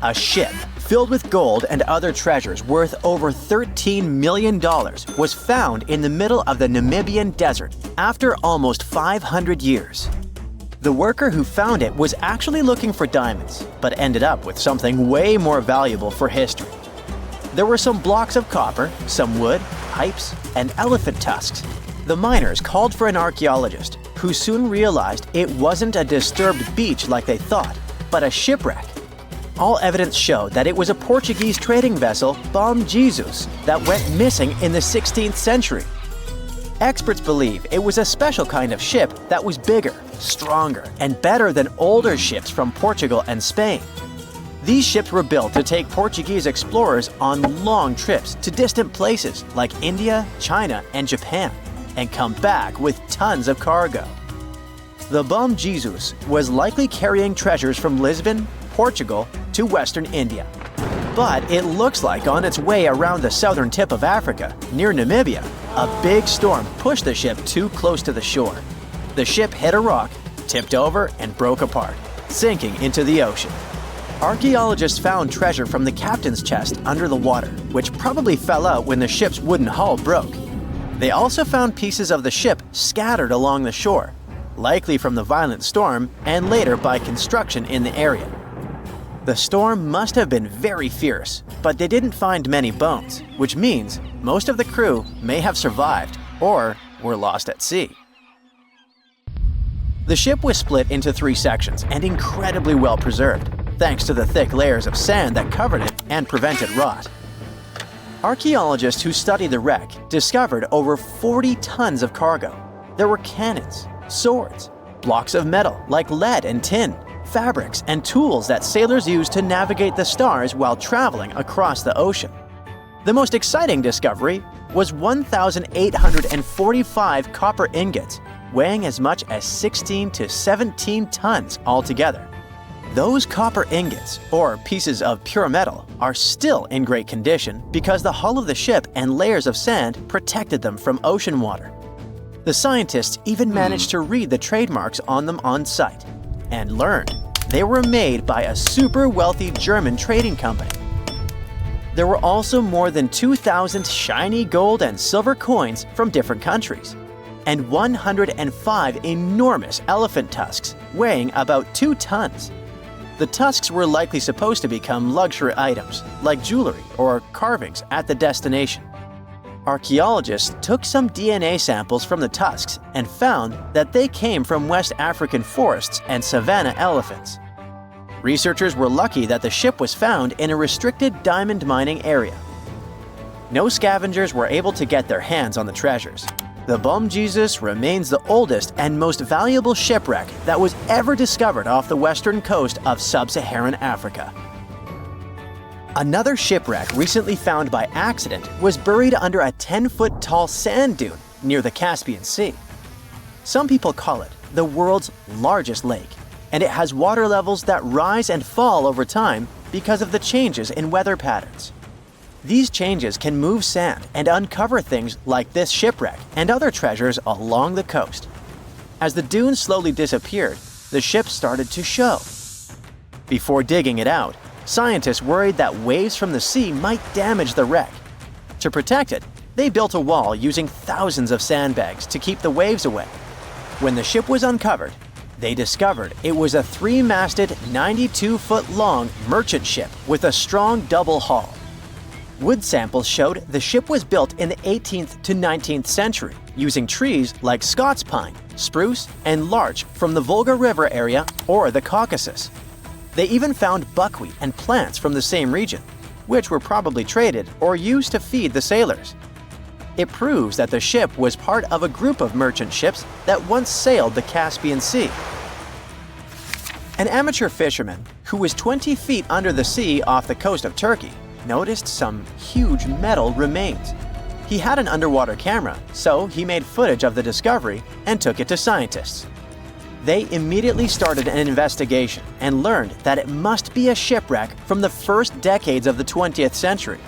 A ship filled with gold and other treasures worth over $13 million was found in the middle of the Namibian desert after almost 500 years. The worker who found it was actually looking for diamonds, but ended up with something way more valuable for history. There were some blocks of copper, some wood, pipes, and elephant tusks. The miners called for an archaeologist, who soon realized it wasn't a disturbed beach like they thought, but a shipwreck. All evidence showed that it was a Portuguese trading vessel, Bom Jesus, that went missing in the 16th century. Experts believe it was a special kind of ship that was bigger, stronger, and better than older ships from Portugal and Spain. These ships were built to take Portuguese explorers on long trips to distant places like India, China, and Japan, and come back with tons of cargo. The Bom Jesus was likely carrying treasures from Lisbon, Portugal, to Western India. But it looks like on its way around the southern tip of Africa, near Namibia, a big storm pushed the ship too close to the shore. The ship hit a rock, tipped over, and broke apart, sinking into the ocean. Archaeologists found treasure from the captain's chest under the water, which probably fell out when the ship's wooden hull broke. They also found pieces of the ship scattered along the shore, likely from the violent storm and later by construction in the area. The storm must have been very fierce, but they didn't find many bones, which means most of the crew may have survived or were lost at sea. The ship was split into 3 sections and incredibly well preserved, thanks to the thick layers of sand that covered it and prevented rot. Archaeologists who studied the wreck discovered over 40 tons of cargo. There were cannons, swords, blocks of metal like lead and tin, fabrics, and tools that sailors used to navigate the stars while traveling across the ocean. The most exciting discovery was 1,845 copper ingots, weighing as much as 16 to 17 tons altogether. Those copper ingots, or pieces of pure metal, are still in great condition because the hull of the ship and layers of sand protected them from ocean water. The scientists even managed to read the trademarks on them on site and learned they were made by a super wealthy German trading company. There were also more than 2,000 shiny gold and silver coins from different countries, and 105 enormous elephant tusks weighing about 2 tons. The tusks were likely supposed to become luxury items, like jewelry or carvings at the destination. Archaeologists took some DNA samples from the tusks and found that they came from West African forests and savanna elephants. Researchers were lucky that the ship was found in a restricted diamond mining area. No scavengers were able to get their hands on the treasures. The Bom Jesus remains the oldest and most valuable shipwreck that was ever discovered off the western coast of sub-Saharan Africa. Another shipwreck recently found by accident was buried under a 10-foot-tall sand dune near the Caspian Sea. Some people call it the world's largest lake, and it has water levels that rise and fall over time because of the changes in weather patterns. These changes can move sand and uncover things like this shipwreck and other treasures along the coast. As the dunes slowly disappeared, the ship started to show. Before digging it out, scientists worried that waves from the sea might damage the wreck. To protect it, they built a wall using thousands of sandbags to keep the waves away. When the ship was uncovered, they discovered it was a 3-masted, 92-foot-long merchant ship with a strong double hull. Wood samples showed the ship was built in the 18th to 19th century using trees like Scots pine, spruce, and larch from the Volga River area or the Caucasus. They even found buckwheat and plants from the same region, which were probably traded or used to feed the sailors. It proves that the ship was part of a group of merchant ships that once sailed the Caspian Sea. An amateur fisherman who was 20 feet under the sea off the coast of Turkey noticed some huge metal remains. He had an underwater camera, so he made footage of the discovery and took it to scientists. They immediately started an investigation and learned that it must be a shipwreck from the first decades of the 20th century.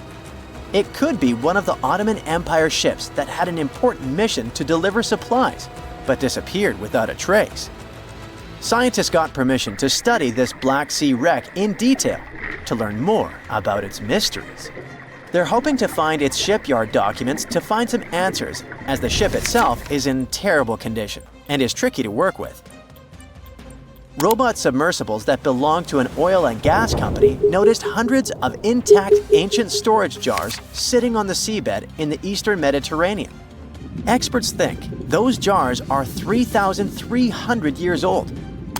It could be one of the Ottoman Empire ships that had an important mission to deliver supplies, but disappeared without a trace. Scientists got permission to study this Black Sea wreck in detail to learn more about its mysteries. They're hoping to find its shipyard documents to find some answers, as the ship itself is in terrible condition and is tricky to work with. Robot submersibles that belong to an oil and gas company noticed hundreds of intact ancient storage jars sitting on the seabed in the eastern Mediterranean. Experts think those jars are 3,300 years old.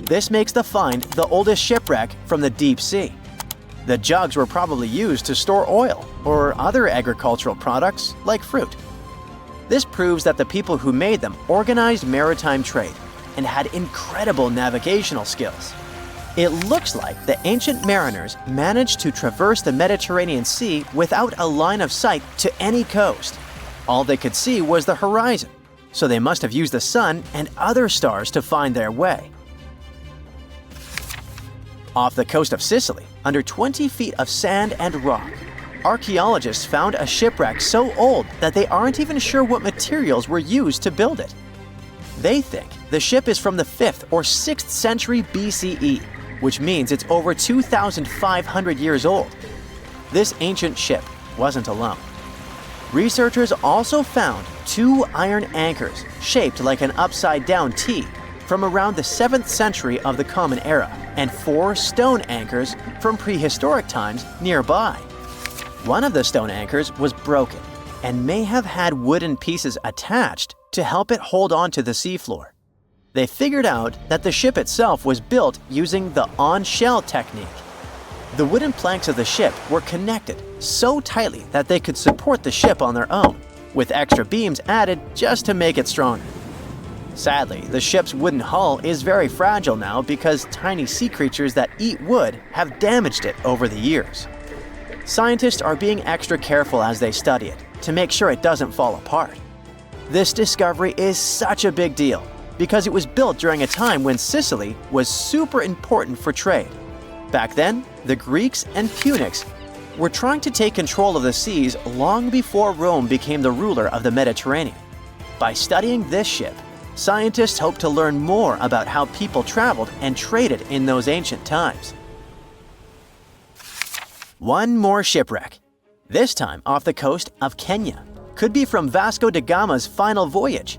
This makes the find the oldest shipwreck from the deep sea. The jugs were probably used to store oil or other agricultural products like fruit. This proves that the people who made them organized maritime trade and had incredible navigational skills. It looks like the ancient mariners managed to traverse the Mediterranean Sea without a line of sight to any coast. All they could see was the horizon, so they must have used the sun and other stars to find their way. Off the coast of Sicily, under 20 feet of sand and rock, archaeologists found a shipwreck so old that they aren't even sure what materials were used to build it. They think the ship is from the 5th or 6th century BCE, which means it's over 2,500 years old. This ancient ship wasn't alone. Researchers also found 2 iron anchors shaped like an upside-down T from around the 7th century of the Common Era, and 4 stone anchors from prehistoric times nearby. One of the stone anchors was broken and may have had wooden pieces attached to help it hold on to the seafloor. They figured out that the ship itself was built using the on-shell technique. The wooden planks of the ship were connected so tightly that they could support the ship on their own, with extra beams added just to make it stronger. Sadly, the ship's wooden hull is very fragile now because tiny sea creatures that eat wood have damaged it over the years. Scientists are being extra careful as they study it to make sure it doesn't fall apart. This discovery is such a big deal because it was built during a time when Sicily was super important for trade. Back then, the Greeks and Punics were trying to take control of the seas long before Rome became the ruler of the Mediterranean. By studying this ship, scientists hope to learn more about how people traveled and traded in those ancient times. One more shipwreck, this time off the coast of Kenya. Could be from Vasco da Gama's final voyage.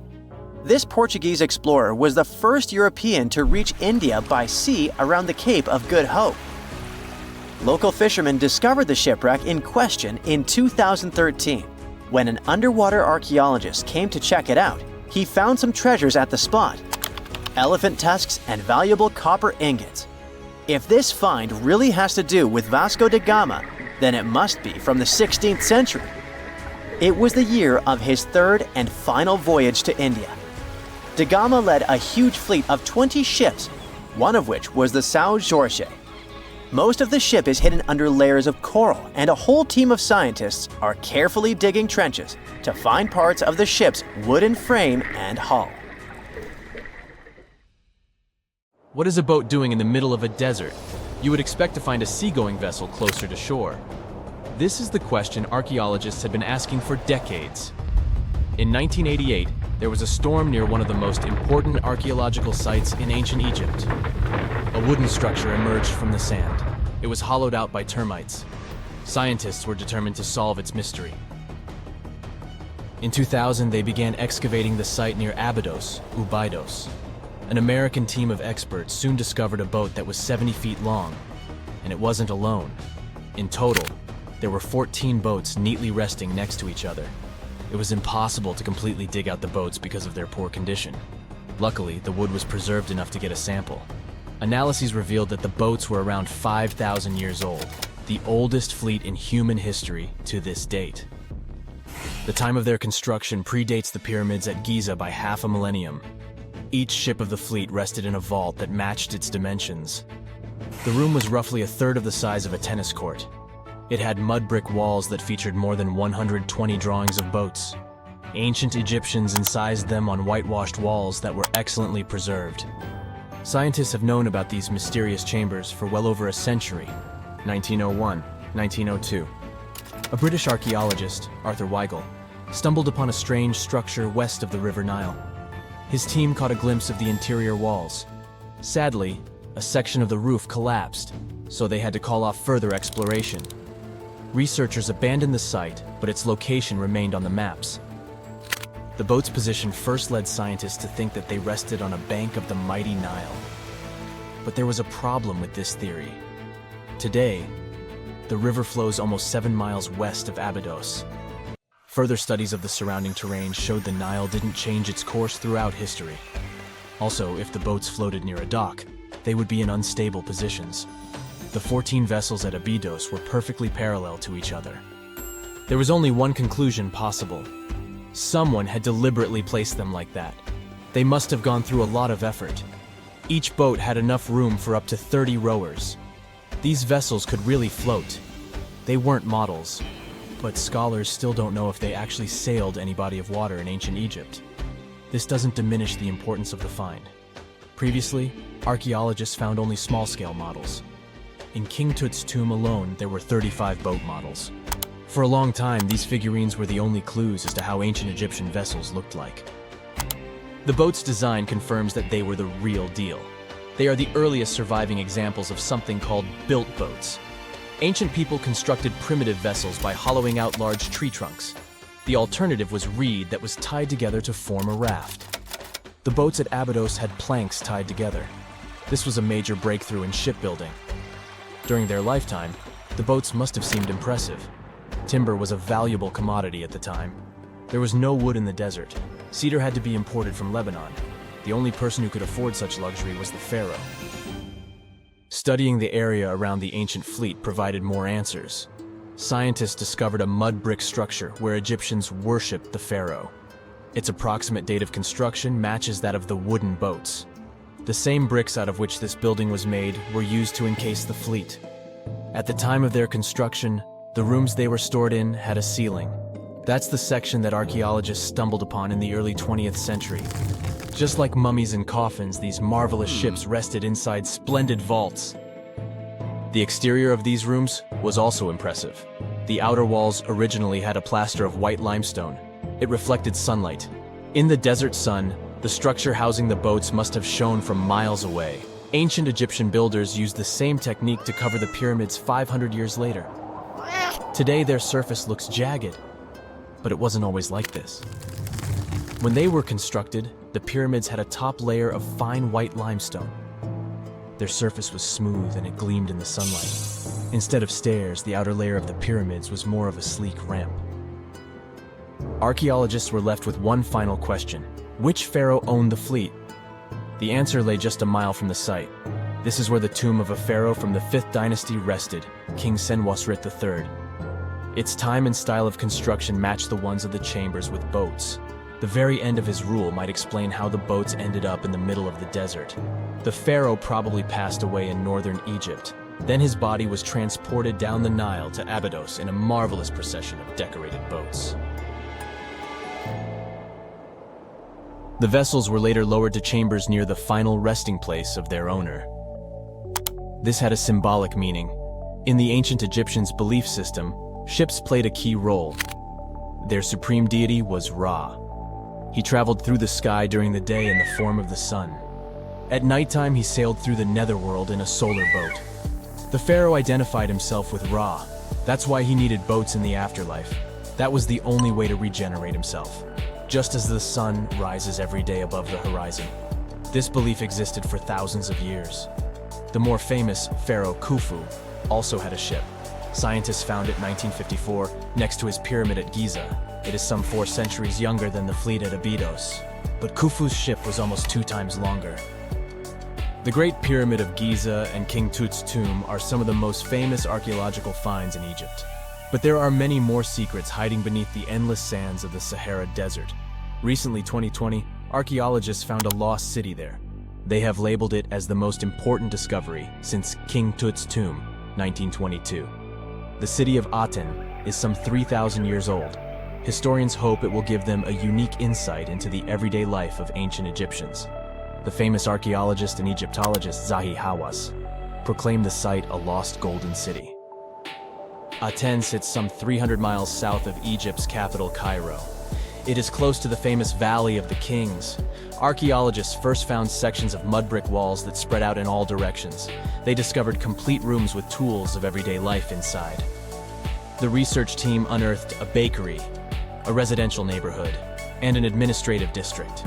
This Portuguese explorer was the first European to reach India by sea around the Cape of Good Hope. Local fishermen discovered the shipwreck in question in 2013. When an underwater archaeologist came to check it out, he found some treasures at the spot: elephant tusks and valuable copper ingots. If this find really has to do with Vasco da Gama, then it must be from the 16th century. It was the year of his 3rd and final voyage to India. Da Gama led a huge fleet of 20 ships, one of which was the São Jorge. Most of the ship is hidden under layers of coral, and a whole team of scientists are carefully digging trenches to find parts of the ship's wooden frame and hull. What is a boat doing in the middle of a desert? You would expect to find a seagoing vessel closer to shore. This is the question archaeologists have been asking for decades. In 1988, there was a storm near one of the most important archaeological sites in ancient Egypt. A wooden structure emerged from the sand. It was hollowed out by termites. Scientists were determined to solve its mystery. In 2000, they began excavating the site near Abydos, Ubidos. An American team of experts soon discovered a boat that was 70 feet long, and it wasn't alone. In total, there were 14 boats neatly resting next to each other. It was impossible to completely dig out the boats because of their poor condition. Luckily, the wood was preserved enough to get a sample. Analyses revealed that the boats were around 5,000 years old, the oldest fleet in human history to this date. The time of their construction predates the pyramids at Giza by half a millennium. Each ship of the fleet rested in a vault that matched its dimensions. The room was roughly a third of the size of a tennis court. It had mud brick walls that featured more than 120 drawings of boats. Ancient Egyptians incised them on whitewashed walls that were excellently preserved. Scientists have known about these mysterious chambers for well over a century. 1901, 1902. A British archaeologist, Arthur Weigel, stumbled upon a strange structure west of the River Nile. His team caught a glimpse of the interior walls. Sadly, a section of the roof collapsed, so they had to call off further exploration. Researchers abandoned the site, but its location remained on the maps. The boat's position first led scientists to think that they rested on a bank of the mighty Nile. But there was a problem with this theory. Today, the river flows almost 7 miles west of Abydos. Further studies of the surrounding terrain showed the Nile didn't change its course throughout history. Also, if the boats floated near a dock, they would be in unstable positions. The 14 vessels at Abydos were perfectly parallel to each other. There was only one conclusion possible. Someone had deliberately placed them like that. They must have gone through a lot of effort. Each boat had enough room for up to 30 rowers. These vessels could really float. They weren't models, but scholars still don't know if they actually sailed any body of water in ancient Egypt. This doesn't diminish the importance of the find. Previously, archaeologists found only small-scale models. In King Tut's tomb alone, there were 35 boat models. For a long time, these figurines were the only clues as to how ancient Egyptian vessels looked like. The boat's design confirms that they were the real deal. They are the earliest surviving examples of something called built boats. Ancient people constructed primitive vessels by hollowing out large tree trunks. The alternative was reed that was tied together to form a raft. The boats at Abydos had planks tied together. This was a major breakthrough in shipbuilding. During their lifetime, the boats must have seemed impressive. Timber was a valuable commodity at the time. There was no wood in the desert. Cedar had to be imported from Lebanon. The only person who could afford such luxury was the pharaoh. Studying the area around the ancient fleet provided more answers. Scientists discovered a mud brick structure where Egyptians worshipped the pharaoh. Its approximate date of construction matches that of the wooden boats. The same bricks out of which this building was made were used to encase the fleet. At the time of their construction, the rooms they were stored in had a ceiling. That's the section that archaeologists stumbled upon in the early 20th century. Just like mummies and coffins, these marvelous ships rested inside splendid vaults. The exterior of these rooms was also impressive. The outer walls originally had a plaster of white limestone. It reflected sunlight. In the desert sun, the structure housing the boats must have shone from miles away. Ancient Egyptian builders used the same technique to cover the pyramids 500 years later. Today, their surface looks jagged, but it wasn't always like this. When they were constructed, the pyramids had a top layer of fine white limestone. Their surface was smooth and it gleamed in the sunlight. Instead of stairs, the outer layer of the pyramids was more of a sleek ramp. Archaeologists were left with one final question. Which pharaoh owned the fleet? The answer lay just a mile from the site. This is where the tomb of a pharaoh from the 5th dynasty rested, King Senwosret III. Its time and style of construction matched the ones of the chambers with boats. The very end of his rule might explain how the boats ended up in the middle of the desert. The pharaoh probably passed away in northern Egypt. Then his body was transported down the Nile to Abydos in a marvelous procession of decorated boats. The vessels were later lowered to chambers near the final resting place of their owner. This had a symbolic meaning. In the ancient Egyptians' belief system, ships played a key role. Their supreme deity was Ra. He traveled through the sky during the day in the form of the sun. At nighttime, he sailed through the netherworld in a solar boat. The pharaoh identified himself with Ra. That's why he needed boats in the afterlife. That was the only way to regenerate himself. Just as the sun rises every day above the horizon. This belief existed for thousands of years. The more famous Pharaoh Khufu also had a ship. Scientists found it in 1954 next to his pyramid at Giza. It is some 4 centuries younger than the fleet at Abydos, but Khufu's ship was almost 2 times longer. The Great Pyramid of Giza and King Tut's tomb are some of the most famous archaeological finds in Egypt. But there are many more secrets hiding beneath the endless sands of the Sahara Desert. Recently, 2020, archaeologists found a lost city there. They have labeled it as the most important discovery since King Tut's tomb, 1922. The city of Aten is some 3,000 years old. Historians hope it will give them a unique insight into the everyday life of ancient Egyptians. The famous archaeologist and Egyptologist Zahi Hawass proclaimed the site a lost golden city. Aten sits some 300 miles south of Egypt's capital, Cairo. It is close to the famous Valley of the Kings. Archaeologists first found sections of mud brick walls that spread out in all directions. They discovered complete rooms with tools of everyday life inside. The research team unearthed a bakery, a residential neighborhood, and an administrative district.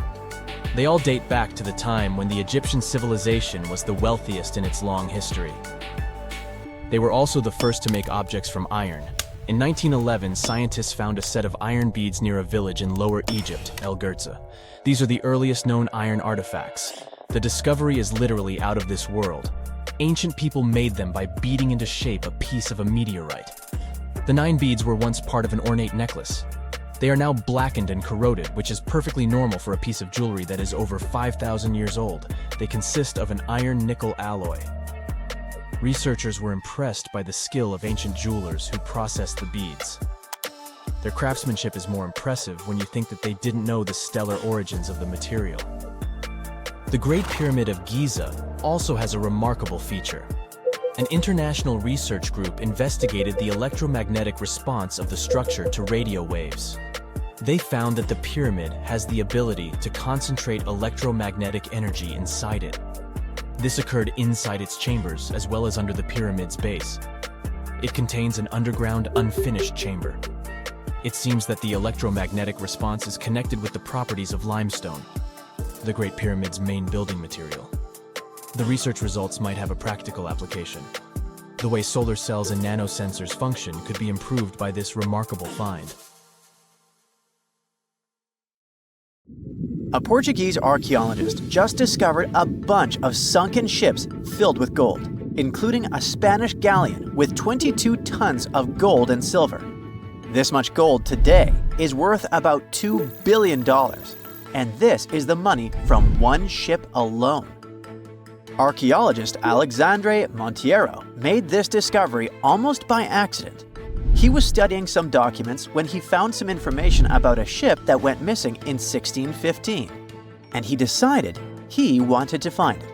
They all date back to the time when the Egyptian civilization was the wealthiest in its long history. They were also the first to make objects from iron. In 1911, scientists found a set of iron beads near a village in Lower Egypt, El Girza. These are the earliest known iron artifacts. The discovery is literally out of this world. Ancient people made them by beating into shape a piece of a meteorite. The 9 beads were once part of an ornate necklace. They are now blackened and corroded, which is perfectly normal for a piece of jewelry that is over 5,000 years old. They consist of an iron-nickel alloy. Researchers were impressed by the skill of ancient jewelers who processed the beads. Their craftsmanship is more impressive when you think that they didn't know the stellar origins of the material. The Great Pyramid of Giza also has a remarkable feature. An international research group investigated the electromagnetic response of the structure to radio waves. They found that the pyramid has the ability to concentrate electromagnetic energy inside it. This occurred inside its chambers as well as under the pyramid's base. It contains an underground, unfinished chamber. It seems that the electromagnetic response is connected with the properties of limestone, the Great Pyramid's main building material. The research results might have a practical application. The way solar cells and nanosensors function could be improved by this remarkable find. A Portuguese archaeologist just discovered a bunch of sunken ships filled with gold, including a Spanish galleon with 22 tons of gold and silver. This much gold today is worth about $2 billion, and this is the money from one ship alone. Archaeologist Alexandre Monteiro made this discovery almost by accident. He was studying some documents when he found some information about a ship that went missing in 1615, and he decided he wanted to find it.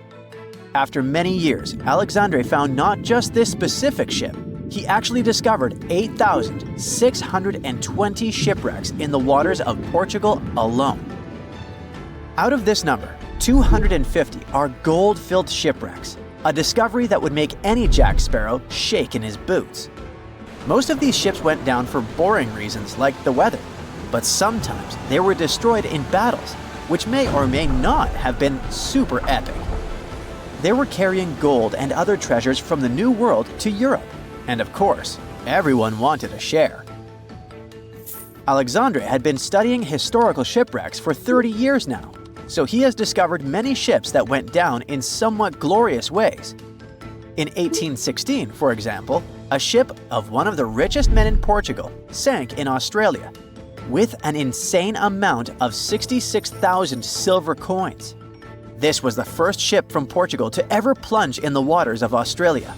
After many years, Alexandre found not just this specific ship, he actually discovered 8,620 shipwrecks in the waters of Portugal alone. Out of this number, 250 are gold-filled shipwrecks, a discovery that would make any Jack Sparrow shake in his boots. Most of these ships went down for boring reasons like the weather, but sometimes they were destroyed in battles, which may or may not have been super epic. They were carrying gold and other treasures from the New World to Europe, and of course, everyone wanted a share. Alexandre had been studying historical shipwrecks for 30 years now, so he has discovered many ships that went down in somewhat glorious ways. In 1816, for example, a ship of one of the richest men in Portugal sank in Australia, with an insane amount of 66,000 silver coins. This was the first ship from Portugal to ever plunge in the waters of Australia.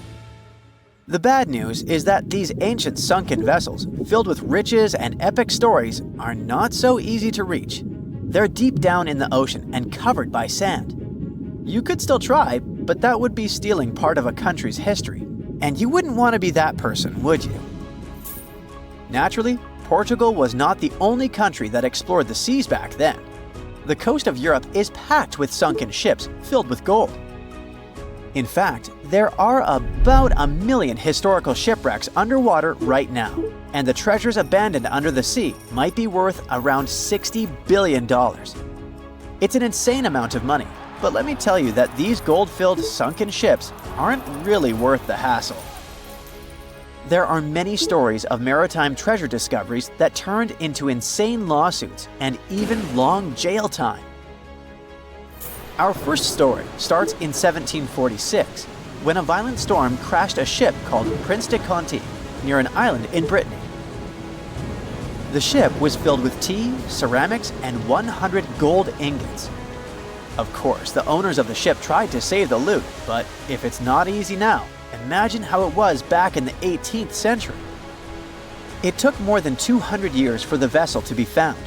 The bad news is that these ancient sunken vessels, filled with riches and epic stories, are not so easy to reach. They're deep down in the ocean and covered by sand. You could still try, but that would be stealing part of a country's history. And you wouldn't want to be that person, would you? Naturally, Portugal was not the only country that explored the seas back then. The coast of Europe is packed with sunken ships filled with gold. In fact, there are about 1 million historical shipwrecks underwater right now, and the treasures abandoned under the sea might be worth around $60 billion. It's an insane amount of money, but let me tell you that these gold-filled sunken ships aren't really worth the hassle. There are many stories of maritime treasure discoveries that turned into insane lawsuits and even long jail time. Our first story starts in 1746, when a violent storm crashed a ship called Prince de Conti near an island in Brittany. The ship was filled with tea, ceramics, and 100 gold ingots. Of course, the owners of the ship tried to save the loot, but if it's not easy now, imagine how it was back in the 18th century. It took more than 200 years for the vessel to be found.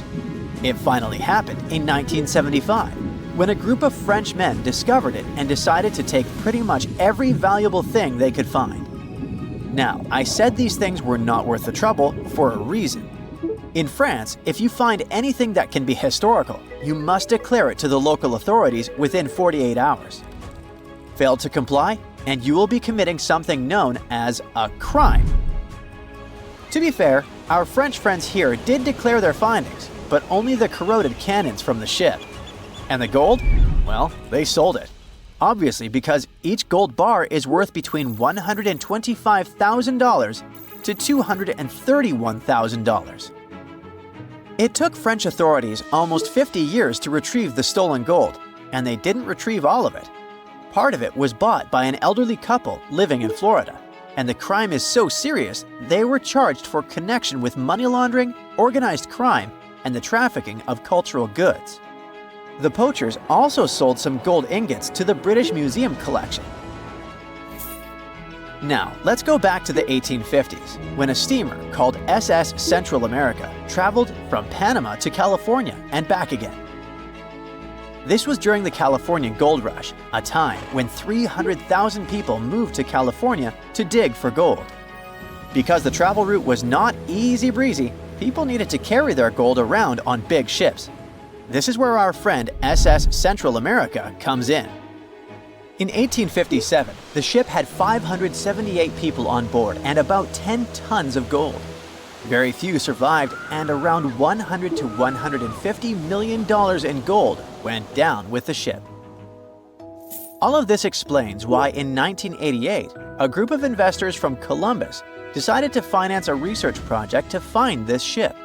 It finally happened in 1975, when a group of French men discovered it and decided to take pretty much every valuable thing they could find. Now, I said these things were not worth the trouble for a reason. In France, if you find anything that can be historical, you must declare it to the local authorities within 48 hours. Fail to comply, and you will be committing something known as a crime. To be fair, our French friends here did declare their findings, but only the corroded cannons from the ship. And the gold? Well, they sold it. Obviously, because each gold bar is worth between $125,000 to $231,000. It took French authorities almost 50 years to retrieve the stolen gold, and they didn't retrieve all of it. Part of it was bought by an elderly couple living in Florida, and the crime is so serious they were charged for connection with money laundering, organized crime, and the trafficking of cultural goods. The poachers also sold some gold ingots to the British Museum collection. Now, let's go back to the 1850s, when a steamer called SS Central America traveled from Panama to California and back again. This was during the Californian Gold Rush, a time when 300,000 people moved to California to dig for gold. Because the travel route was not easy breezy, people needed to carry their gold around on big ships. This is where our friend SS Central America comes in. In 1857, the ship had 578 people on board and about 10 tons of gold. Very few survived, and around $100 to $150 million in gold went down with the ship. All of this explains why in 1988, a group of investors from Columbus decided to finance a research project to find this ship.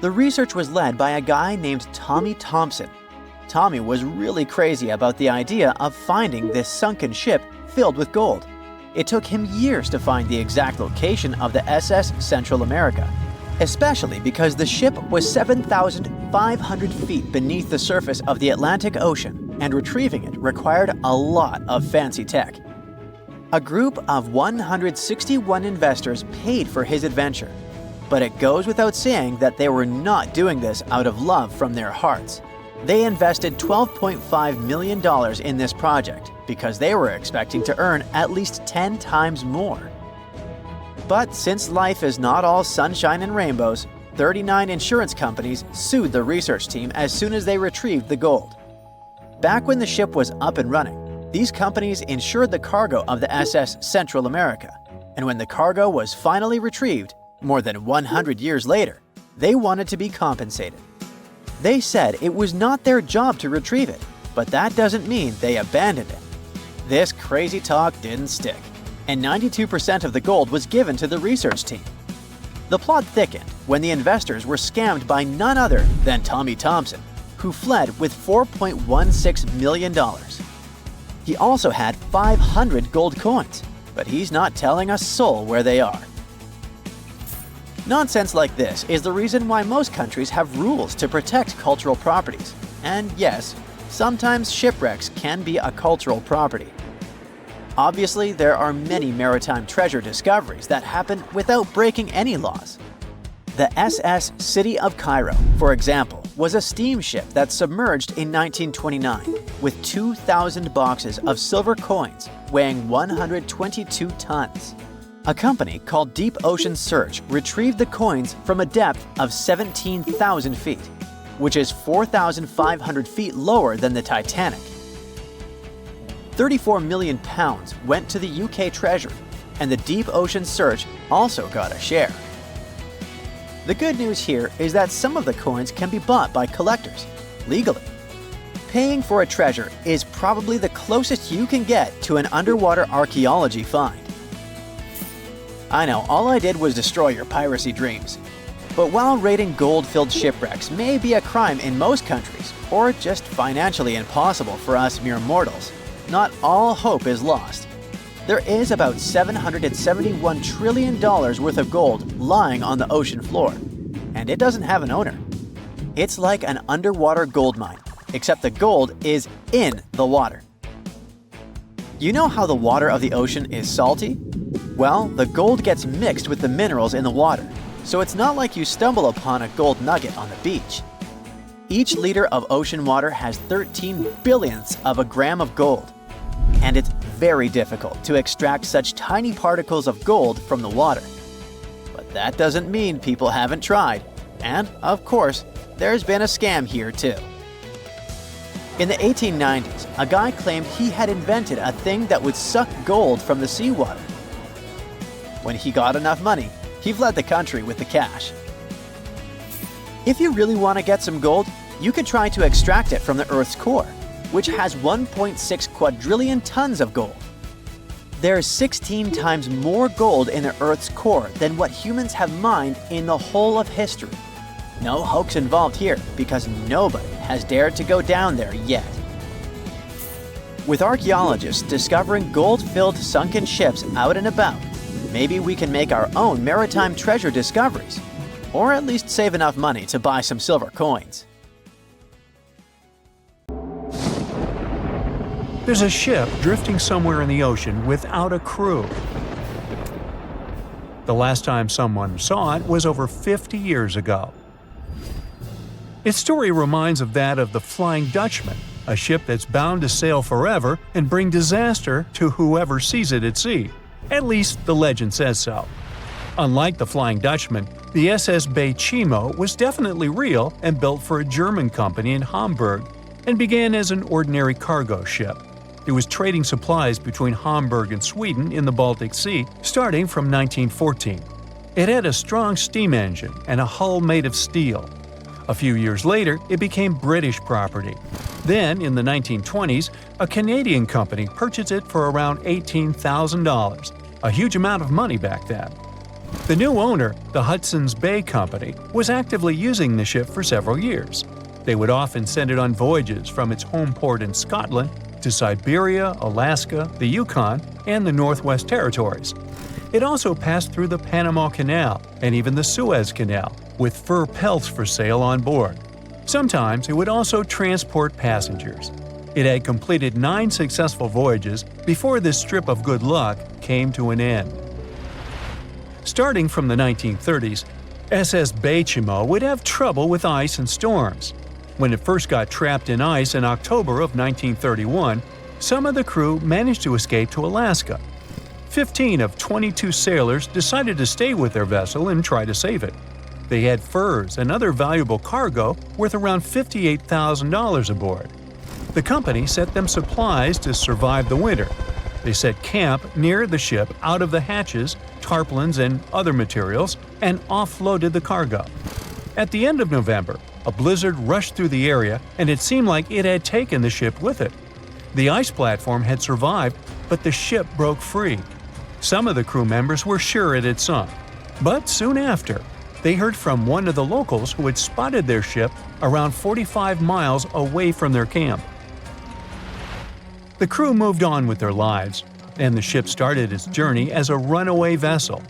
The research was led by a guy named Tommy Thompson. Tommy was really crazy about the idea of finding this sunken ship filled with gold. It took him years to find the exact location of the SS Central America, especially because the ship was 7,500 feet beneath the surface of the Atlantic Ocean, and retrieving it required a lot of fancy tech. A group of 161 investors paid for his adventure, but it goes without saying that they were not doing this out of love from their hearts. They invested $12.5 million in this project because they were expecting to earn at least 10 times more. But since life is not all sunshine and rainbows, 39 insurance companies sued the research team as soon as they retrieved the gold. Back when the ship was up and running, these companies insured the cargo of the SS Central America, and when the cargo was finally retrieved, more than 100 years later, they wanted to be compensated. They said it was not their job to retrieve it, but that doesn't mean they abandoned it. This crazy talk didn't stick, and 92% of the gold was given to the research team. The plot thickened when the investors were scammed by none other than Tommy Thompson, who fled with $4.16 million. He also had 500 gold coins, but he's not telling a soul where they are. Nonsense like this is the reason why most countries have rules to protect cultural properties. And yes, sometimes shipwrecks can be a cultural property. Obviously, there are many maritime treasure discoveries that happen without breaking any laws. The SS City of Cairo, for example, was a steamship that submerged in 1929 with 2,000 boxes of silver coins weighing 122 tons. A company called Deep Ocean Search retrieved the coins from a depth of 17,000 feet, which is 4,500 feet lower than the Titanic. 34 million pounds went to the UK Treasury, and the Deep Ocean Search also got a share. The good news here is that some of the coins can be bought by collectors, legally. Paying for a treasure is probably the closest you can get to an underwater archaeology find. I know, all I did was destroy your piracy dreams. But while raiding gold-filled shipwrecks may be a crime in most countries, or just financially impossible for us mere mortals, not all hope is lost. There is about $771 trillion worth of gold lying on the ocean floor, and it doesn't have an owner. It's like an underwater gold mine, except the gold is in the water. You know how the water of the ocean is salty? Well, the gold gets mixed with the minerals in the water, so it's not like you stumble upon a gold nugget on the beach. Each liter of ocean water has 13 billionths of a gram of gold, and it's very difficult to extract such tiny particles of gold from the water. But that doesn't mean people haven't tried. And, of course, there's been a scam here too. In the 1890s, a guy claimed he had invented a thing that would suck gold from the seawater. When he got enough money, he fled the country with the cash. If you really want to get some gold, you could try to extract it from the Earth's core, which has 1.6 quadrillion tons of gold. There's 16 times more gold in the Earth's core than what humans have mined in the whole of history. No hoax involved here, because nobody has dared to go down there yet. With archaeologists discovering gold-filled sunken ships out and about, maybe we can make our own maritime treasure discoveries, or at least save enough money to buy some silver coins. There's a ship drifting somewhere in the ocean without a crew. The last time someone saw it was over 50 years ago. Its story reminds of that of the Flying Dutchman, a ship that's bound to sail forever and bring disaster to whoever sees it at sea. At least the legend says so. Unlike the Flying Dutchman, the SS Bay Chimo was definitely real and built for a German company in Hamburg and began as an ordinary cargo ship. It was trading supplies between Hamburg and Sweden in the Baltic Sea starting from 1914. It had a strong steam engine and a hull made of steel. A few years later, it became British property. Then, in the 1920s, a Canadian company purchased it for around $18,000, a huge amount of money back then. The new owner, the Hudson's Bay Company, was actively using the ship for several years. They would often send it on voyages from its home port in Scotland to Siberia, Alaska, the Yukon, and the Northwest Territories. It also passed through the Panama Canal and even the Suez Canal, with fur pelts for sale on board. Sometimes it would also transport passengers. It had completed 9 successful voyages before this strip of good luck came to an end. Starting from the 1930s, SS Bay Chimo would have trouble with ice and storms. When it first got trapped in ice in October of 1931, some of the crew managed to escape to Alaska. 15 of 22 sailors decided to stay with their vessel and try to save it. They had furs and other valuable cargo worth around $58,000 aboard. The company sent them supplies to survive the winter. They set camp near the ship out of the hatches, tarpaulins, and other materials, and offloaded the cargo. At the end of November, a blizzard rushed through the area, and it seemed like it had taken the ship with it. The ice platform had survived, but the ship broke free. Some of the crew members were sure it had sunk. But soon after, they heard from one of the locals who had spotted their ship around 45 miles away from their camp. The crew moved on with their lives, and the ship started its journey as a runaway vessel.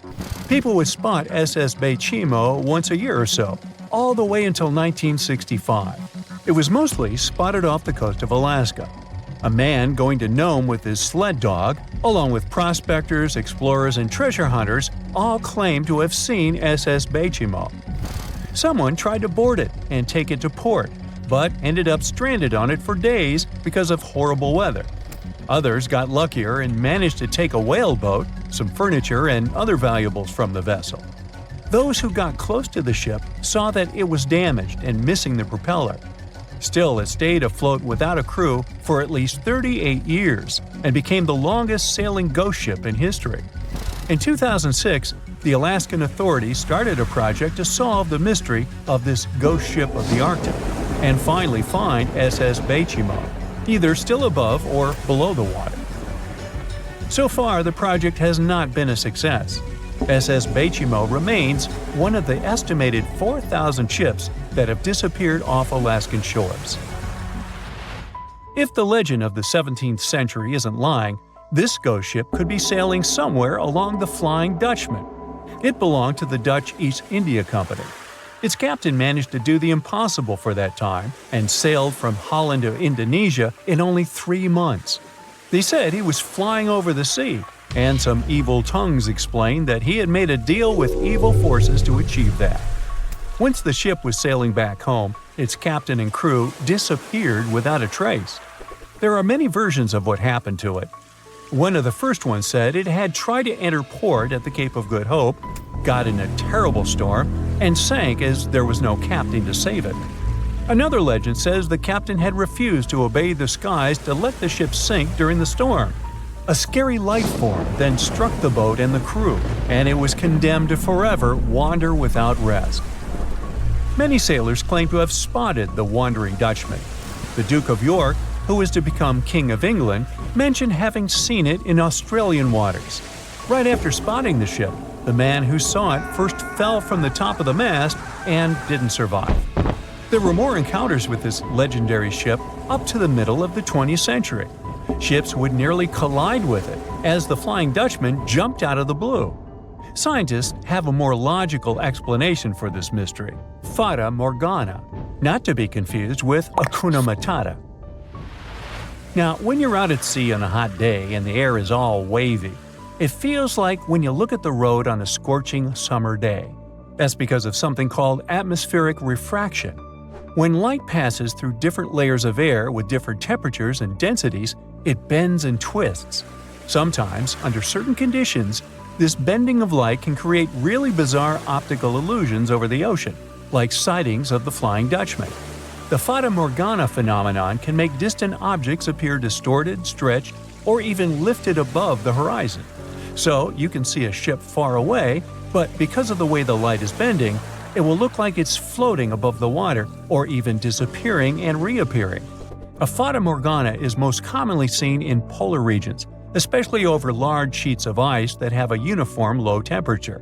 People would spot SS Bay Chimo once a year or so, all the way until 1965. It was mostly spotted off the coast of Alaska. A man going to Nome with his sled dog, along with prospectors, explorers, and treasure hunters, all claimed to have seen SS Bay Chimo. Someone tried to board it and take it to port, but ended up stranded on it for days because of horrible weather. Others got luckier and managed to take a whaleboat, some furniture, and other valuables from the vessel. Those who got close to the ship saw that it was damaged and missing the propeller. Still, it stayed afloat without a crew for at least 38 years and became the longest sailing ghost ship in history. In 2006, the Alaskan authorities started a project to solve the mystery of this ghost ship of the Arctic and finally find SS Bay Chimo, either still above or below the water. So far, the project has not been a success. SS Bay Chimo remains one of the estimated 4,000 ships that have disappeared off Alaskan shores. If the legend of the 17th century isn't lying, this ghost ship could be sailing somewhere along the Flying Dutchman. It belonged to the Dutch East India Company. Its captain managed to do the impossible for that time and sailed from Holland to Indonesia in only 3 months. They said he was flying over the sea, and some evil tongues explained that he had made a deal with evil forces to achieve that. Once the ship was sailing back home, its captain and crew disappeared without a trace. There are many versions of what happened to it. One of the first ones said it had tried to enter port at the Cape of Good Hope, got in a terrible storm, and sank as there was no captain to save it. Another legend says the captain had refused to obey the skies to let the ship sink during the storm. A scary life form then struck the boat and the crew, and it was condemned to forever wander without rest. Many sailors claim to have spotted the Wandering Dutchman. The Duke of York, who was to become King of England, mentioned having seen it in Australian waters. Right after spotting the ship, the man who saw it first fell from the top of the mast and didn't survive. There were more encounters with this legendary ship up to the middle of the 20th century. Ships would nearly collide with it as the Flying Dutchman jumped out of the blue. Scientists have a more logical explanation for this mystery: Fata Morgana, not to be confused with Hakuna Matata. Now, when you're out at sea on a hot day and the air is all wavy, it feels like when you look at the road on a scorching summer day. That's because of something called atmospheric refraction. When light passes through different layers of air with different temperatures and densities, it bends and twists. Sometimes, under certain conditions, this bending of light can create really bizarre optical illusions over the ocean, like sightings of the Flying Dutchman. The Fata Morgana phenomenon can make distant objects appear distorted, stretched, or even lifted above the horizon. So you can see a ship far away, but because of the way the light is bending, it will look like it's floating above the water or even disappearing and reappearing. A Fata Morgana is most commonly seen in polar regions, especially over large sheets of ice that have a uniform low temperature.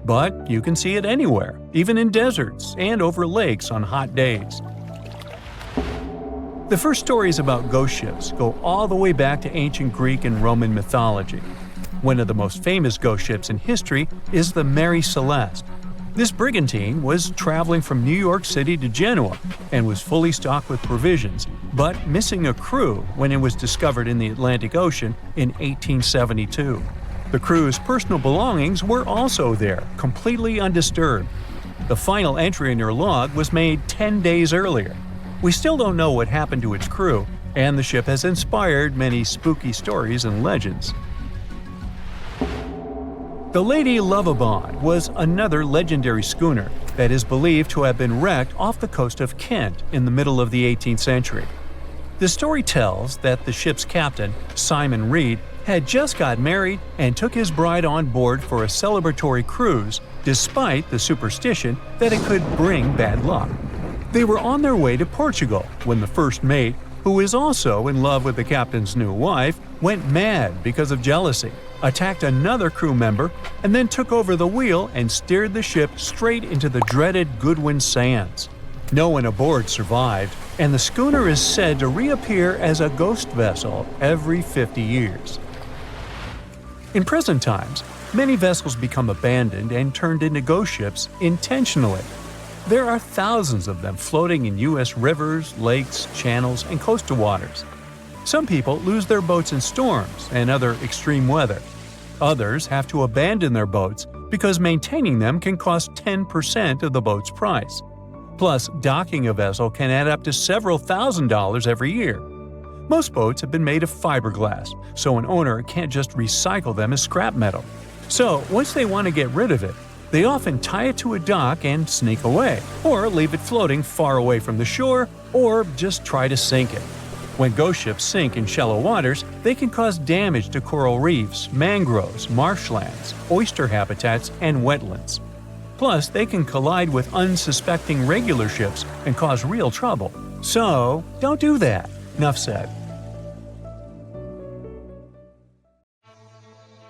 But you can see it anywhere, even in deserts and over lakes on hot days. The first stories about ghost ships go all the way back to ancient Greek and Roman mythology. One of the most famous ghost ships in history is the Mary Celeste. This brigantine was traveling from New York City to Genoa and was fully stocked with provisions, but missing a crew when it was discovered in the Atlantic Ocean in 1872. The crew's personal belongings were also there, completely undisturbed. The final entry in her log was made 10 days earlier. We still don't know what happened to its crew, and the ship has inspired many spooky stories and legends. The Lady Lovibond was another legendary schooner that is believed to have been wrecked off the coast of Kent in the middle of the 18th century. The story tells that the ship's captain, Simon Reed, had just got married and took his bride on board for a celebratory cruise, despite the superstition that it could bring bad luck. They were on their way to Portugal when the first mate, who is also in love with the captain's new wife, went mad because of jealousy, attacked another crew member, and then took over the wheel and steered the ship straight into the dreaded Goodwin Sands. No one aboard survived, and the schooner is said to reappear as a ghost vessel every 50 years. In present times, many vessels become abandoned and turned into ghost ships intentionally. There are thousands of them floating in U.S. rivers, lakes, channels, and coastal waters. Some people lose their boats in storms and other extreme weather. Others have to abandon their boats because maintaining them can cost 10% of the boat's price. Plus, docking a vessel can add up to several $1,000s every year. Most boats have been made of fiberglass, so an owner can't just recycle them as scrap metal. So, once they want to get rid of it, they often tie it to a dock and sneak away, or leave it floating far away from the shore, or just try to sink it. When ghost ships sink in shallow waters, they can cause damage to coral reefs, mangroves, marshlands, oyster habitats, and wetlands. Plus, they can collide with unsuspecting regular ships and cause real trouble. So, don't do that. Enough said.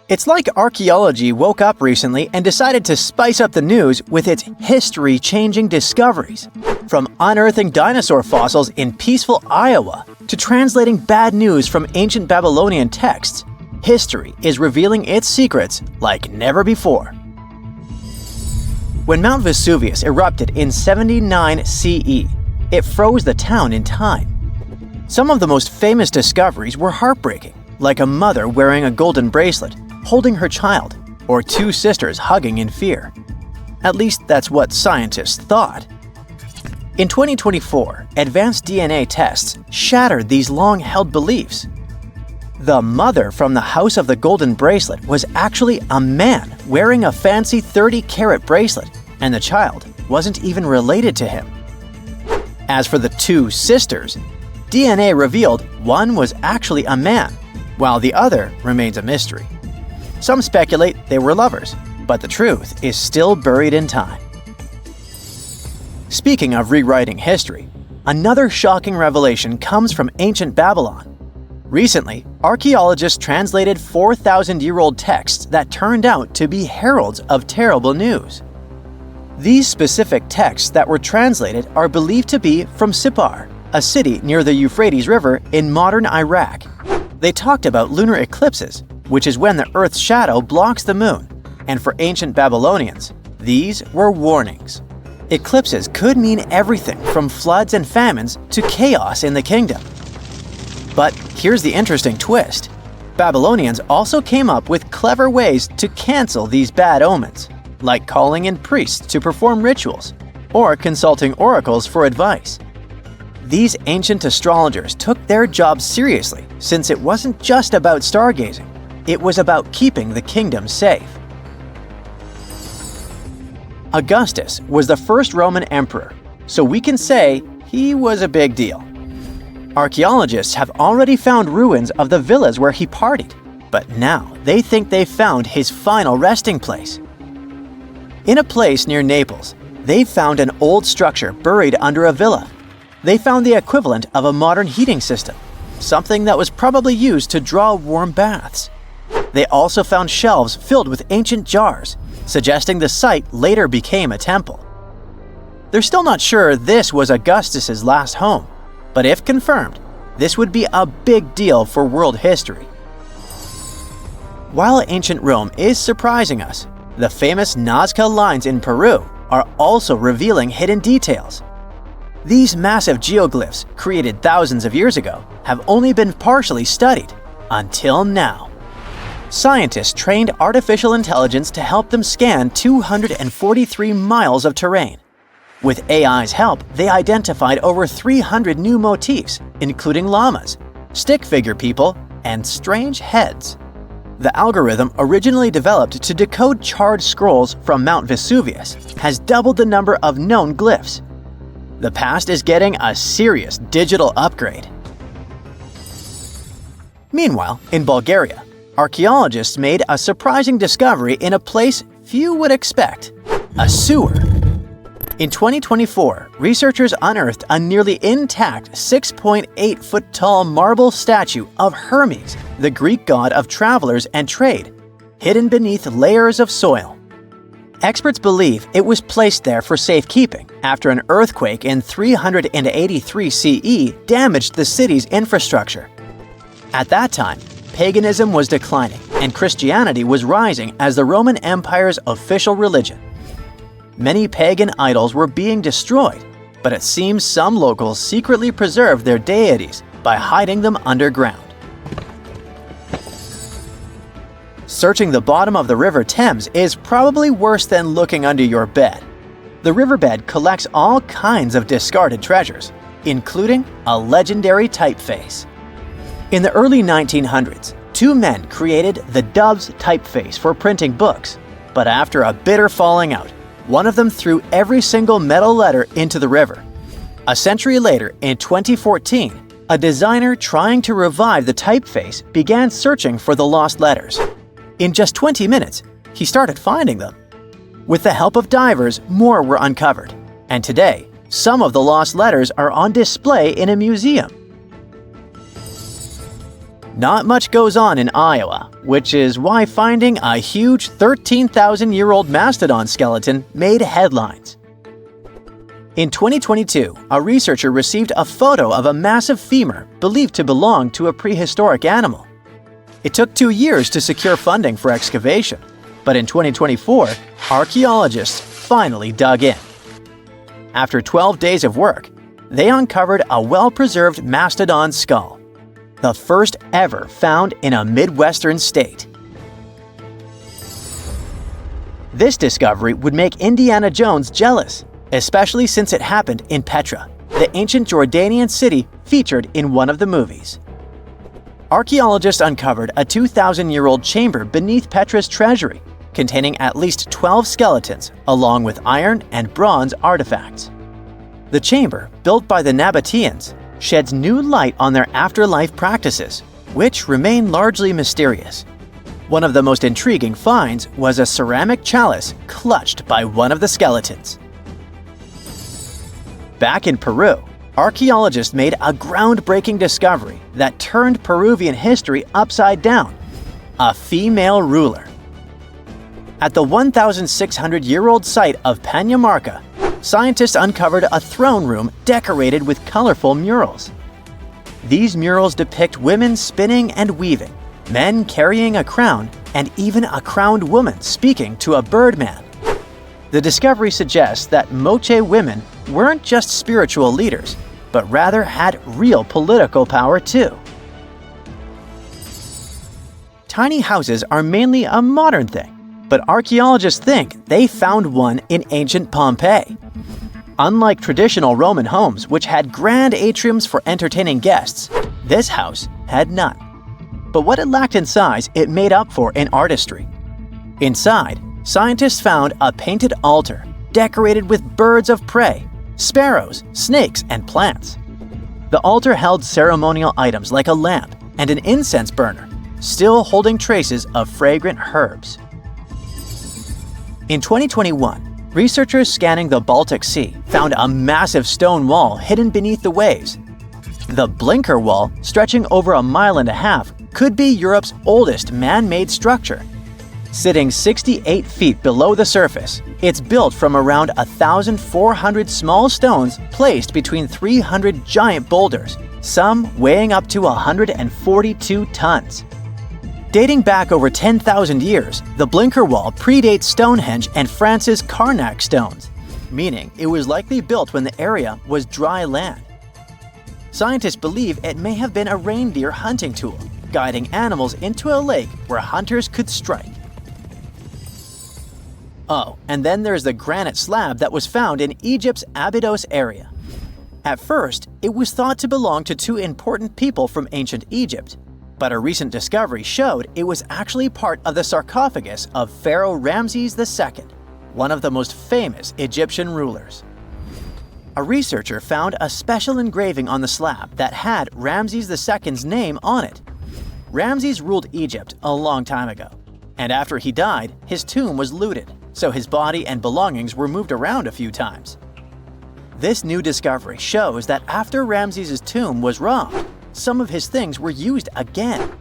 It's like archaeology woke up recently and decided to spice up the news with its history-changing discoveries. From unearthing dinosaur fossils in peaceful Iowa to translating bad news from ancient Babylonian texts, history is revealing its secrets like never before. When Mount Vesuvius erupted in 79 CE, it froze the town in time. Some of the most famous discoveries were heartbreaking, like a mother wearing a golden bracelet, holding her child, or two sisters hugging in fear. At least that's what scientists thought. In 2024, advanced DNA tests shattered these long-held beliefs. The mother from the House of the Golden Bracelet was actually a man wearing a fancy 30-carat bracelet, and the child wasn't even related to him. As for the two sisters, DNA revealed one was actually a man, while the other remains a mystery. Some speculate they were lovers, but the truth is still buried in time. Speaking of rewriting history, another shocking revelation comes from ancient Babylon. Recently, archaeologists translated 4,000-year-old texts that turned out to be heralds of terrible news. These specific texts that were translated are believed to be from Sippar, a city near the Euphrates River in modern Iraq. They talked about lunar eclipses, which is when the Earth's shadow blocks the moon, and for ancient Babylonians, these were warnings. Eclipses could mean everything from floods and famines to chaos in the kingdom. But here's the interesting twist. Babylonians also came up with clever ways to cancel these bad omens, like calling in priests to perform rituals, or consulting oracles for advice. These ancient astrologers took their job seriously, since it wasn't just about stargazing, it was about keeping the kingdom safe. Augustus was the first Roman emperor, so we can say he was a big deal. Archaeologists have already found ruins of the villas where he partied, but now they think they've found his final resting place. In a place near Naples, they've found an old structure buried under a villa. They found the equivalent of a modern heating system, something that was probably used to draw warm baths. They also found shelves filled with ancient jars, suggesting the site later became a temple. They're still not sure this was Augustus's last home, but if confirmed, this would be a big deal for world history. While ancient Rome is surprising us, the famous Nazca lines in Peru are also revealing hidden details. These massive geoglyphs, created thousands of years ago, have only been partially studied until now. Scientists trained artificial intelligence to help them scan 243 miles of terrain. With AI's help, they identified over 300 new motifs, including llamas, stick figure people, and strange heads. The algorithm, originally developed to decode charred scrolls from Mount Vesuvius, has doubled the number of known glyphs. The past is getting a serious digital upgrade. Meanwhile, in Bulgaria, archaeologists made a surprising discovery in a place few would expect: a sewer. In 2024, researchers unearthed a nearly intact 6.8-foot-tall marble statue of Hermes, the Greek god of travelers and trade, hidden beneath layers of soil. Experts believe it was placed there for safekeeping after an earthquake in 383 CE damaged the city's infrastructure. At that time, paganism was declining and Christianity was rising as the Roman Empire's official religion. Many pagan idols were being destroyed, but it seems some locals secretly preserved their deities by hiding them underground. Searching the bottom of the River Thames is probably worse than looking under your bed. The riverbed collects all kinds of discarded treasures, including a legendary typeface. In the early 1900s, two men created the Dove's typeface for printing books, but after a bitter falling out, one of them threw every single metal letter into the river. A century later, in 2014, a designer trying to revive the typeface began searching for the lost letters. In just 20 minutes, he started finding them. With the help of divers, more were uncovered, and today, some of the lost letters are on display in a museum. Not much goes on in Iowa, which is why finding a huge 13,000-year-old mastodon skeleton made headlines. In 2022, a researcher received a photo of a massive femur believed to belong to a prehistoric animal. It took 2 years to secure funding for excavation, but in 2024, archaeologists finally dug in. After 12 days of work, they uncovered a well-preserved mastodon skull, the first ever found in a Midwestern state. This discovery would make Indiana Jones jealous, especially since it happened in Petra, the ancient Jordanian city featured in one of the movies. Archaeologists uncovered a 2,000-year-old chamber beneath Petra's treasury, containing at least 12 skeletons, along with iron and bronze artifacts. The chamber, built by the Nabateans, sheds new light on their afterlife practices, which remain largely mysterious. One of the most intriguing finds was a ceramic chalice clutched by one of the skeletons. Back in Peru, archaeologists made a groundbreaking discovery that turned Peruvian history upside down: a female ruler. At the 1,600-year-old site of Panamarca, scientists uncovered a throne room decorated with colorful murals. These murals depict women spinning and weaving, men carrying a crown, and even a crowned woman speaking to a birdman. The discovery suggests that Moche women weren't just spiritual leaders, but rather had real political power too. Tiny houses are mainly a modern thing, but archaeologists think they found one in ancient Pompeii. Unlike traditional Roman homes, which had grand atriums for entertaining guests, this house had none. But what it lacked in size, it made up for in artistry. Inside, scientists found a painted altar decorated with birds of prey, sparrows, snakes, and plants. The altar held ceremonial items like a lamp and an incense burner, still holding traces of fragrant herbs. In 2021, researchers scanning the Baltic Sea found a massive stone wall hidden beneath the waves. The Blinker Wall, stretching over 1.5 miles, could be Europe's oldest man-made structure. Sitting 68 feet below the surface, it's built from around 1,400 small stones placed between 300 giant boulders, some weighing up to 142 tons. Dating back over 10,000 years, the Blinker Wall predates Stonehenge and France's Karnak stones, meaning it was likely built when the area was dry land. Scientists believe it may have been a reindeer hunting tool, guiding animals into a lake where hunters could strike. Oh, and then there's the granite slab that was found in Egypt's Abydos area. At first, it was thought to belong to two important people from ancient Egypt, but a recent discovery showed it was actually part of the sarcophagus of Pharaoh Ramses II, one of the most famous Egyptian rulers. A researcher found a special engraving on the slab that had Ramses II's name on it. Ramses ruled Egypt a long time ago, and after he died, his tomb was looted, so his body and belongings were moved around a few times. This new discovery shows that after Ramses' tomb was robbed, some of his things were used again.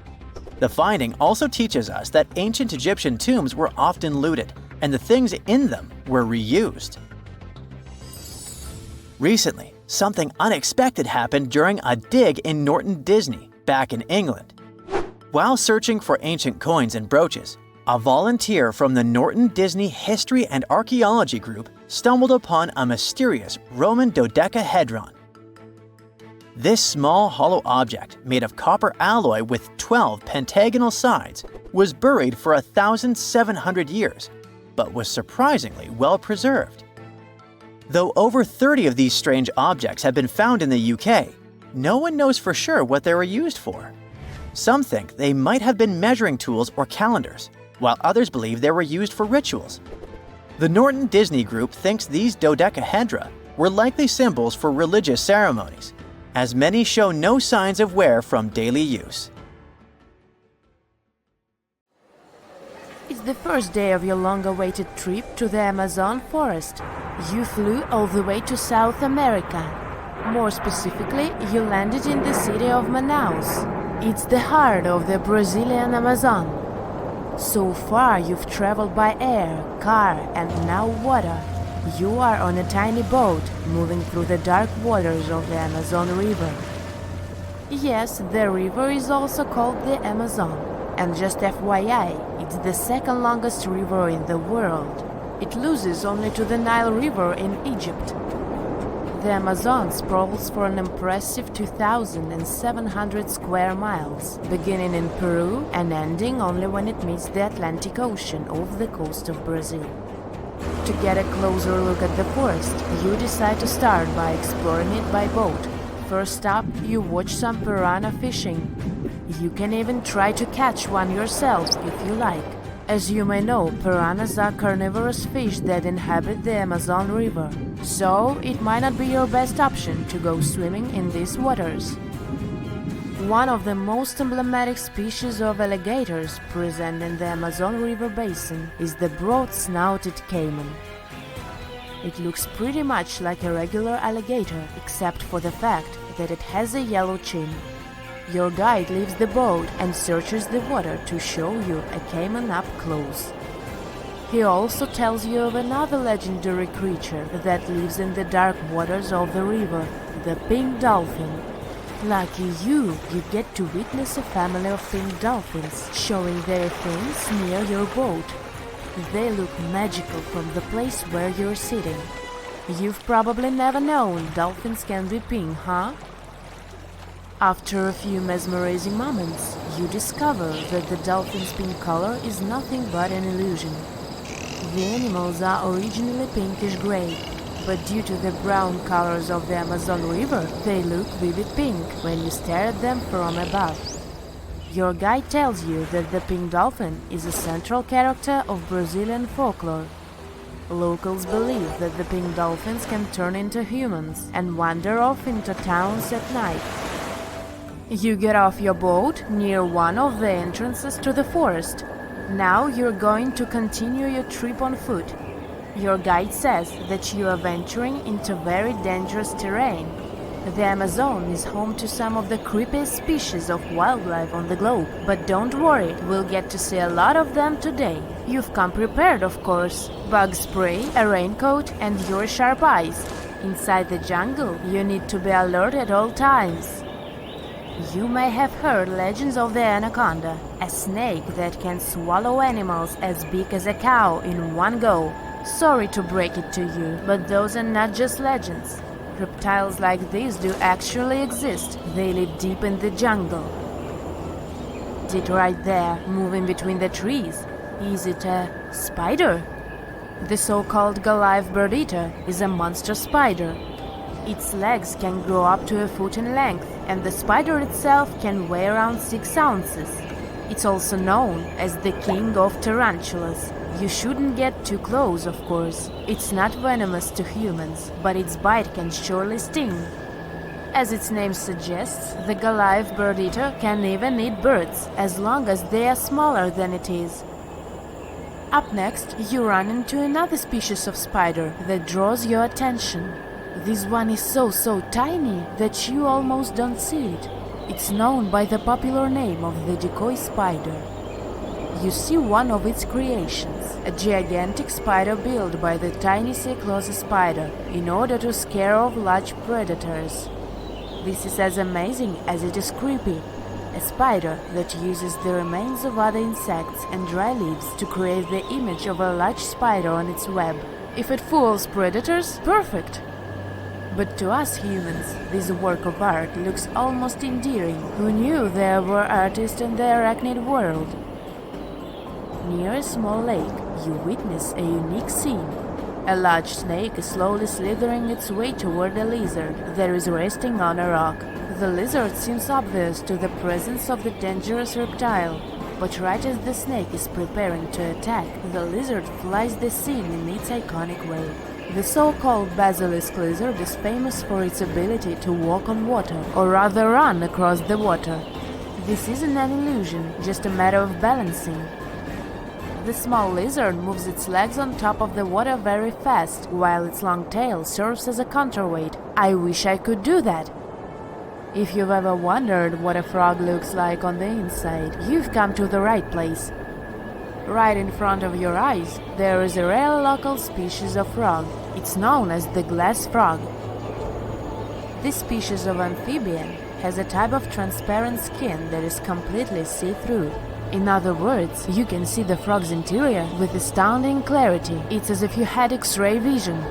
The finding also teaches us that ancient Egyptian tombs were often looted, and the things in them were reused. Recently, something unexpected happened during a dig in Norton Disney, back in England. While searching for ancient coins and brooches, a volunteer from the Norton Disney History and Archaeology Group stumbled upon a mysterious Roman dodecahedron. This small hollow object, made of copper alloy with 12 pentagonal sides, was buried for 1,700 years, but was surprisingly well preserved. Though over 30 of these strange objects have been found in the UK, no one knows for sure what they were used for. Some think they might have been measuring tools or calendars, while others believe they were used for rituals. The Norton Disney Group thinks these dodecahedra were likely symbols for religious ceremonies, as many show no signs of wear from daily use. It's the first day of your long-awaited trip to the Amazon forest. You flew all the way to South America. More specifically, you landed in the city of Manaus. It's the heart of the Brazilian Amazon. So far, you've traveled by air, car, and now water. You are on a tiny boat, moving through the dark waters of the Amazon River. Yes, the river is also called the Amazon, and just FYI, it's the second longest river in the world. It loses only to the Nile River in Egypt. The Amazon sprawls for an impressive 2,700 square miles, beginning in Peru and ending only when it meets the Atlantic Ocean off the coast of Brazil. To get a closer look at the forest, you decide to start by exploring it by boat. First up, you watch some piranha fishing. You can even try to catch one yourself if you like. As you may know, piranhas are carnivorous fish that inhabit the Amazon River, so it might not be your best option to go swimming in these waters. One of the most emblematic species of alligators present in the Amazon River basin is the broad-snouted caiman. It looks pretty much like a regular alligator, except for the fact that it has a yellow chin. Your guide leaves the boat and searches the water to show you a caiman up close. He also tells you of another legendary creature that lives in the dark waters of the river, the pink dolphin. Lucky you get to witness a family of pink dolphins showing their fins near your boat. They look magical from the place where you're sitting. You've probably never known dolphins can be pink, huh? After a few mesmerizing moments, you discover that the dolphin's pink color is nothing but an illusion. The animals are originally pinkish-gray, but due to the brown colors of the Amazon River, they look vivid pink when you stare at them from above. Your guide tells you that the pink dolphin is a central character of Brazilian folklore. Locals believe that the pink dolphins can turn into humans and wander off into towns at night. You get off your boat near one of the entrances to the forest. Now you're going to continue your trip on foot. Your guide says that you are venturing into very dangerous terrain. The Amazon is home to some of the creepiest species of wildlife on the globe, but don't worry, we'll get to see a lot of them today. You've come prepared, of course. Bug spray, a raincoat, and your sharp eyes. Inside the jungle, you need to be alert at all times. You may have heard legends of the anaconda, a snake that can swallow animals as big as a cow in one go. Sorry to break it to you, but those are not just legends. Reptiles like these do actually exist. They live deep in the jungle. Is it right there, moving between the trees? Is it a spider? The so-called Goliath bird-eater is a monster spider. Its legs can grow up to a foot in length, and the spider itself can weigh around 6 ounces. It's also known as the king of tarantulas. You shouldn't get too close, of course. It's not venomous to humans, but its bite can surely sting. As its name suggests, the Goliath bird-eater can even eat birds, as long as they are smaller than it is. Up next, you run into another species of spider that draws your attention. This one is so tiny that you almost don't see it. It's known by the popular name of the decoy spider. You see one of its creations, a gigantic spider built by the tiny sinkholes spider in order to scare off large predators. This is as amazing as it is creepy. A spider that uses the remains of other insects and dry leaves to create the image of a large spider on its web. If it fools predators, perfect! But to us humans, this work of art looks almost endearing. Who knew there were artists in the arachnid world? Near a small lake, you witness a unique scene. A large snake is slowly slithering its way toward a lizard that is resting on a rock. The lizard seems obvious to the presence of the dangerous reptile, but right as the snake is preparing to attack, the lizard flies the scene in its iconic way. The so-called basilisk lizard is famous for its ability to walk on water, or rather run across the water. This isn't an illusion, just a matter of balancing. The small lizard moves its legs on top of the water very fast, while its long tail serves as a counterweight. I wish I could do that. If you've ever wondered what a frog looks like on the inside, you've come to the right place. Right in front of your eyes, there is a rare local species of frog. It's known as the glass frog. This species of amphibian has a type of transparent skin that is completely see-through. In other words, you can see the frog's interior with astounding clarity. It's as if you had X-ray vision.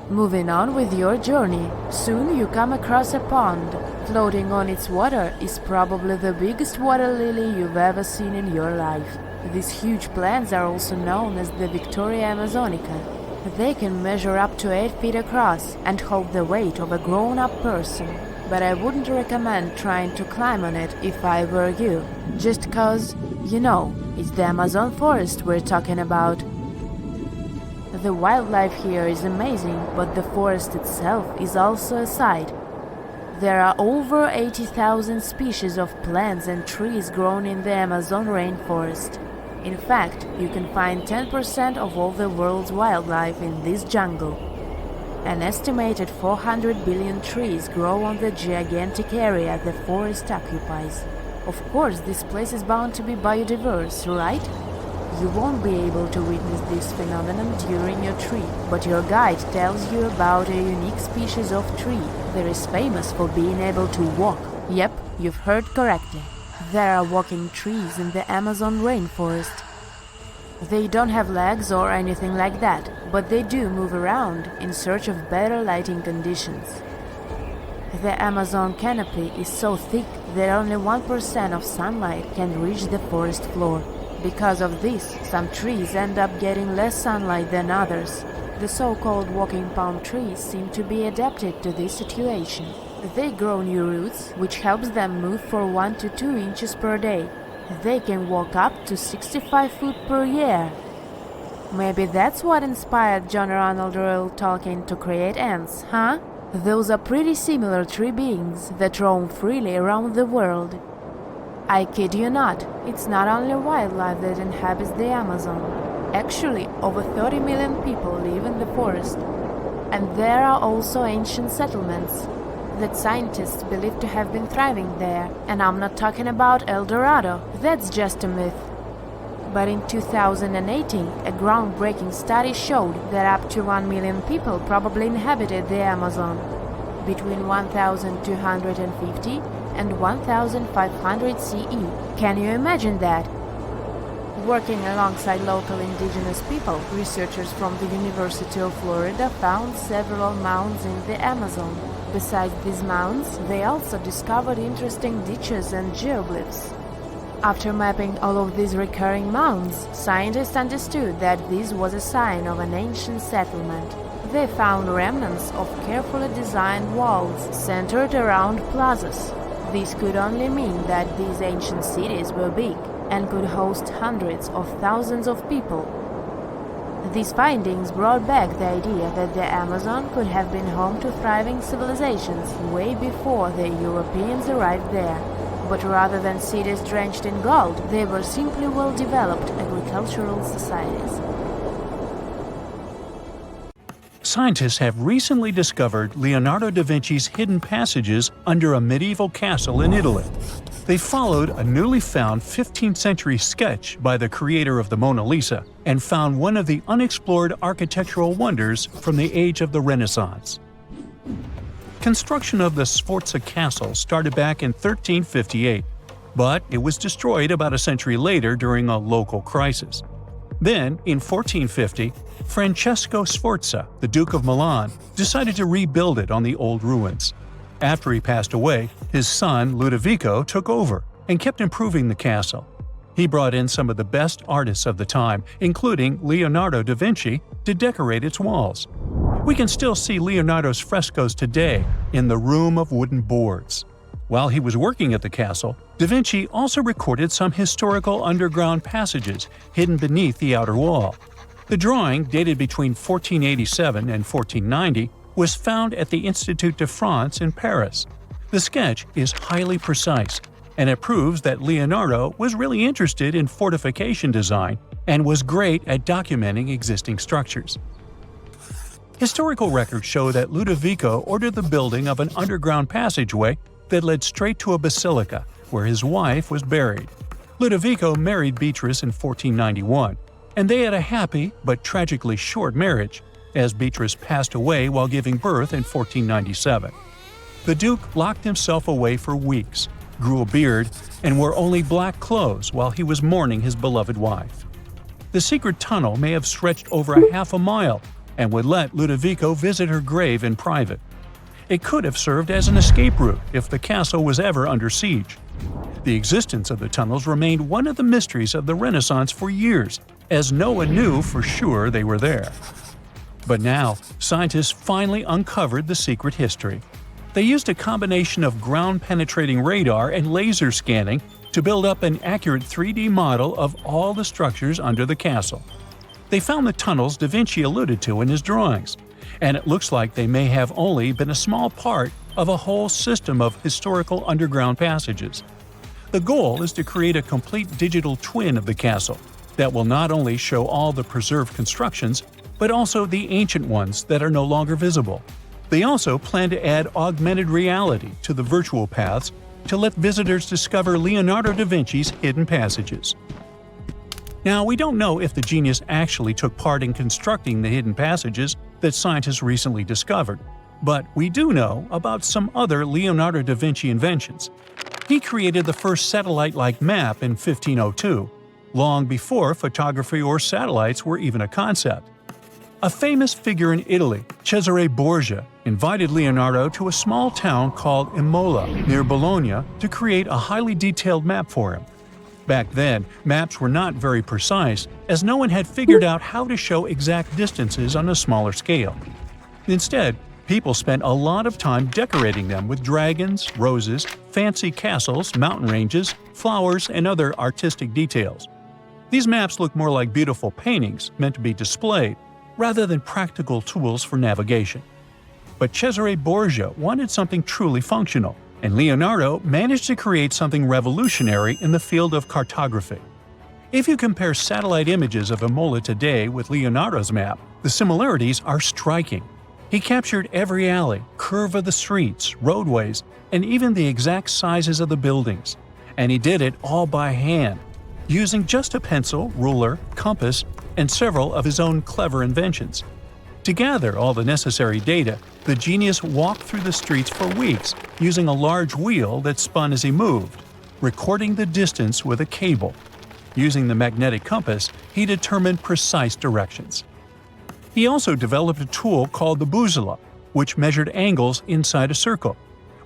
Moving on with your journey, soon you come across a pond. Floating on its water is probably the biggest water lily you've ever seen in your life. These huge plants are also known as the Victoria Amazonica. They can measure up to 8 feet across and hold the weight of a grown-up person. But I wouldn't recommend trying to climb on it if I were you, just cause, you know, It's the Amazon forest we're talking about. The wildlife here is amazing, but the forest itself is also a sight. There are over 80,000 species of plants and trees grown in the Amazon rainforest. In fact, you can find 10% of all the world's wildlife in this jungle. An estimated 400 billion trees grow on the gigantic area the forest occupies. Of course, this place is bound to be biodiverse, right? You won't be able to witness this phenomenon during your trip, but your guide tells you about a unique species of tree that is famous for being able to walk. Yep, you've heard correctly. There are walking trees in the Amazon rainforest. They don't have legs or anything like that, but they do move around in search of better lighting conditions. The Amazon canopy is so thick that only 1% of sunlight can reach the forest floor. Because of this, some trees end up getting less sunlight than others. The so-called walking palm trees seem to be adapted to this situation. They grow new roots, which helps them move for 1 to 2 inches per day. They can walk up to 65 feet per year. Maybe that's what inspired John Ronald Reuel Tolkien to create ants, huh? Those are pretty similar tree beings that roam freely around the world. I kid you not, it's not only wildlife that inhabits the Amazon. Actually, over 30 million people live in the forest. And there are also ancient settlements that scientists believe to have been thriving there. And I'm not talking about El Dorado, that's just a myth. But in 2018, a groundbreaking study showed that up to 1 million people probably inhabited the Amazon, between 1250 and 1500 CE. Can you imagine that? Working alongside local indigenous people, researchers from the University of Florida found several mounds in the Amazon. Besides these mounds, they also discovered interesting ditches and geoglyphs. After mapping all of these recurring mounds, scientists understood that this was a sign of an ancient settlement. They found remnants of carefully designed walls centered around plazas. This could only mean that these ancient cities were big and could host hundreds of thousands of people. These findings brought back the idea that the Amazon could have been home to thriving civilizations way before the Europeans arrived there. But rather than cities drenched in gold, they were simply well-developed agricultural societies. Scientists have recently discovered Leonardo da Vinci's hidden passages under a medieval castle in Italy. They followed a newly found 15th century sketch by the creator of the Mona Lisa and found one of the unexplored architectural wonders from the age of the Renaissance. Construction of the Sforza Castle started back in 1358, but it was destroyed about a century later during a local crisis. Then, in 1450, Francesco Sforza, the Duke of Milan, decided to rebuild it on the old ruins. After he passed away, his son Ludovico took over and kept improving the castle. He brought in some of the best artists of the time, including Leonardo da Vinci, to decorate its walls. We can still see Leonardo's frescoes today in the Room of Wooden Boards. While he was working at the castle, da Vinci also recorded some historical underground passages hidden beneath the outer wall. The drawing, dated between 1487 and 1490, was found at the Institut de France in Paris. The sketch is highly precise, and it proves that Leonardo was really interested in fortification design and was great at documenting existing structures. Historical records show that Ludovico ordered the building of an underground passageway that led straight to a basilica, where his wife was buried. Ludovico married Beatrice in 1491, and they had a happy but tragically short marriage, as Beatrice passed away while giving birth in 1497. The Duke locked himself away for weeks, grew a beard, and wore only black clothes while he was mourning his beloved wife. The secret tunnel may have stretched over a half a mile and would let Ludovico visit her grave in private. It could have served as an escape route if the castle was ever under siege. The existence of the tunnels remained one of the mysteries of the Renaissance for years, as no one knew for sure they were there. But now, scientists finally uncovered the secret history. They used a combination of ground-penetrating radar and laser scanning to build up an accurate 3D model of all the structures under the castle. They found the tunnels Da Vinci alluded to in his drawings, and it looks like they may have only been a small part of a whole system of historical underground passages. The goal is to create a complete digital twin of the castle that will not only show all the preserved constructions, but also the ancient ones that are no longer visible. They also plan to add augmented reality to the virtual paths to let visitors discover Leonardo da Vinci's hidden passages. Now, we don't know if the genius actually took part in constructing the hidden passages that scientists recently discovered, but we do know about some other Leonardo da Vinci inventions. He created the first satellite-like map in 1502, long before photography or satellites were even a concept. A famous figure in Italy, Cesare Borgia, invited Leonardo to a small town called Imola, near Bologna, to create a highly detailed map for him. Back then, maps were not very precise, as no one had figured out how to show exact distances on a smaller scale. Instead, people spent a lot of time decorating them with dragons, roses, fancy castles, mountain ranges, flowers, and other artistic details. These maps look more like beautiful paintings meant to be displayed, rather than practical tools for navigation. But Cesare Borgia wanted something truly functional, and Leonardo managed to create something revolutionary in the field of cartography. If you compare satellite images of Imola today with Leonardo's map, the similarities are striking. He captured every alley, curve of the streets, roadways, and even the exact sizes of the buildings. And he did it all by hand, using just a pencil, ruler, compass, and several of his own clever inventions. To gather all the necessary data, the genius walked through the streets for weeks using a large wheel that spun as he moved, recording the distance with a cable. Using the magnetic compass, he determined precise directions. He also developed a tool called the bussola, which measured angles inside a circle.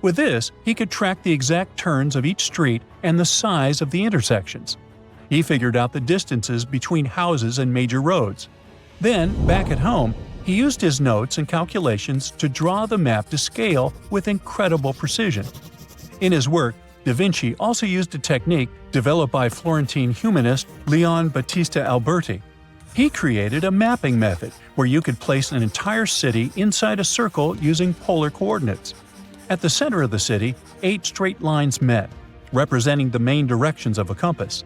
With this, he could track the exact turns of each street and the size of the intersections. He figured out the distances between houses and major roads. Then, back at home, he used his notes and calculations to draw the map to scale with incredible precision. In his work, Da Vinci also used a technique developed by Florentine humanist Leon Battista Alberti. He created a mapping method where you could place an entire city inside a circle using polar coordinates. At the center of the city, 8 straight lines met, representing the main directions of a compass.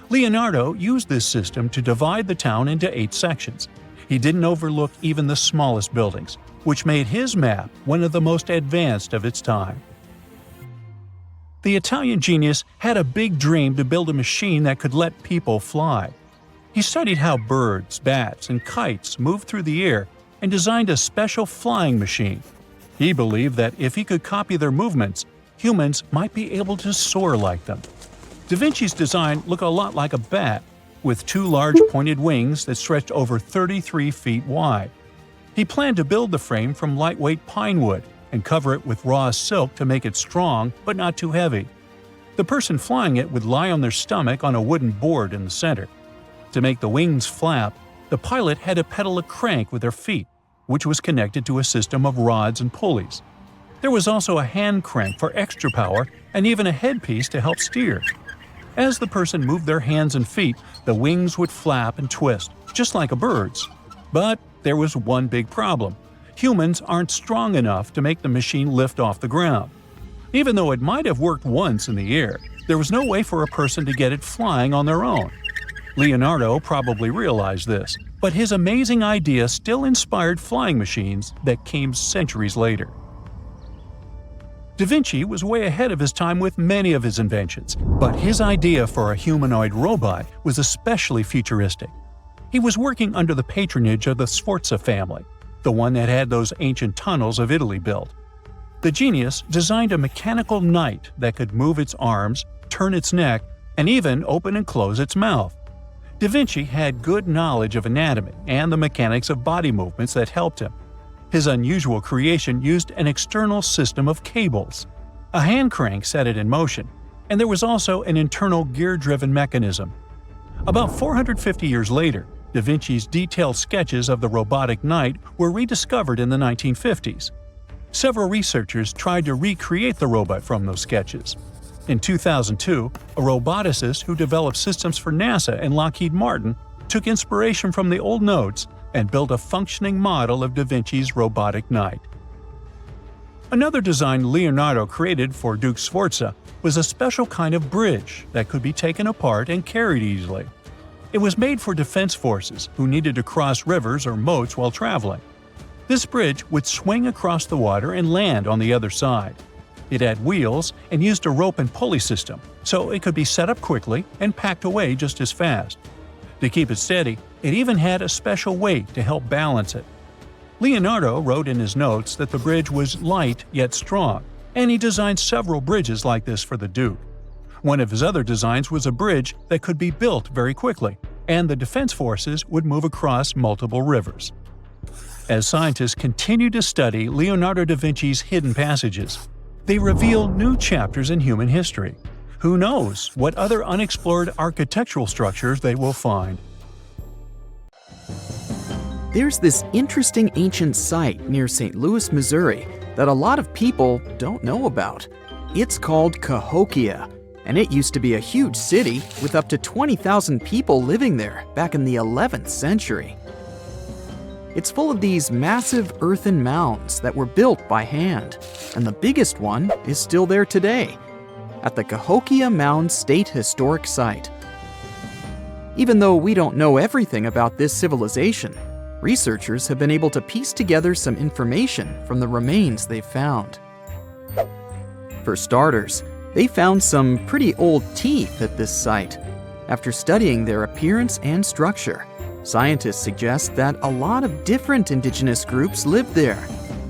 Leonardo used this system to divide the town into 8 sections. He didn't overlook even the smallest buildings, which made his map one of the most advanced of its time. The Italian genius had a big dream to build a machine that could let people fly. He studied how birds, bats, and kites move through the air and designed a special flying machine. He believed that if he could copy their movements, humans might be able to soar like them. Da Vinci's design looked a lot like a bat, with 2 large pointed wings that stretched over 33 feet wide. He planned to build the frame from lightweight pine wood and cover it with raw silk to make it strong but not too heavy. The person flying it would lie on their stomach on a wooden board in the center. To make the wings flap, the pilot had to pedal a crank with their feet, which was connected to a system of rods and pulleys. There was also a hand crank for extra power and even a headpiece to help steer. As the person moved their hands and feet, the wings would flap and twist, just like a bird's. But there was one big problem. Humans aren't strong enough to make the machine lift off the ground. Even though it might have worked once in the air, there was no way for a person to get it flying on their own. Leonardo probably realized this, but his amazing idea still inspired flying machines that came centuries later. Da Vinci was way ahead of his time with many of his inventions, but his idea for a humanoid robot was especially futuristic. He was working under the patronage of the Sforza family, the one that had those ancient tunnels of Italy built. The genius designed a mechanical knight that could move its arms, turn its neck, and even open and close its mouth. Da Vinci had good knowledge of anatomy and the mechanics of body movements that helped him. His unusual creation used an external system of cables. A hand crank set it in motion, and there was also an internal gear-driven mechanism. About 450 years later, Da Vinci's detailed sketches of the robotic knight were rediscovered in the 1950s. Several researchers tried to recreate the robot from those sketches. In 2002, a roboticist who developed systems for NASA and Lockheed Martin took inspiration from the old notes and built a functioning model of Da Vinci's robotic knight. Another design Leonardo created for Duke Sforza was a special kind of bridge that could be taken apart and carried easily. It was made for defense forces who needed to cross rivers or moats while traveling. This bridge would swing across the water and land on the other side. It had wheels and used a rope and pulley system, so it could be set up quickly and packed away just as fast. To keep it steady, it even had a special weight to help balance it. Leonardo wrote in his notes that the bridge was light yet strong, and he designed several bridges like this for the Duke. One of his other designs was a bridge that could be built very quickly, and the defense forces would move across multiple rivers. As scientists continue to study Leonardo da Vinci's hidden passages, they reveal new chapters in human history. Who knows what other unexplored architectural structures they will find? There's this interesting ancient site near St. Louis, Missouri, that a lot of people don't know about. It's called Cahokia, and it used to be a huge city with up to 20,000 people living there back in the 11th century. It's full of these massive earthen mounds that were built by hand, and the biggest one is still there today, at the Cahokia Mound State Historic Site. Even though we don't know everything about this civilization, researchers have been able to piece together some information from the remains they've found. For starters, they found some pretty old teeth at this site. After studying their appearance and structure, scientists suggest that a lot of different indigenous groups lived there.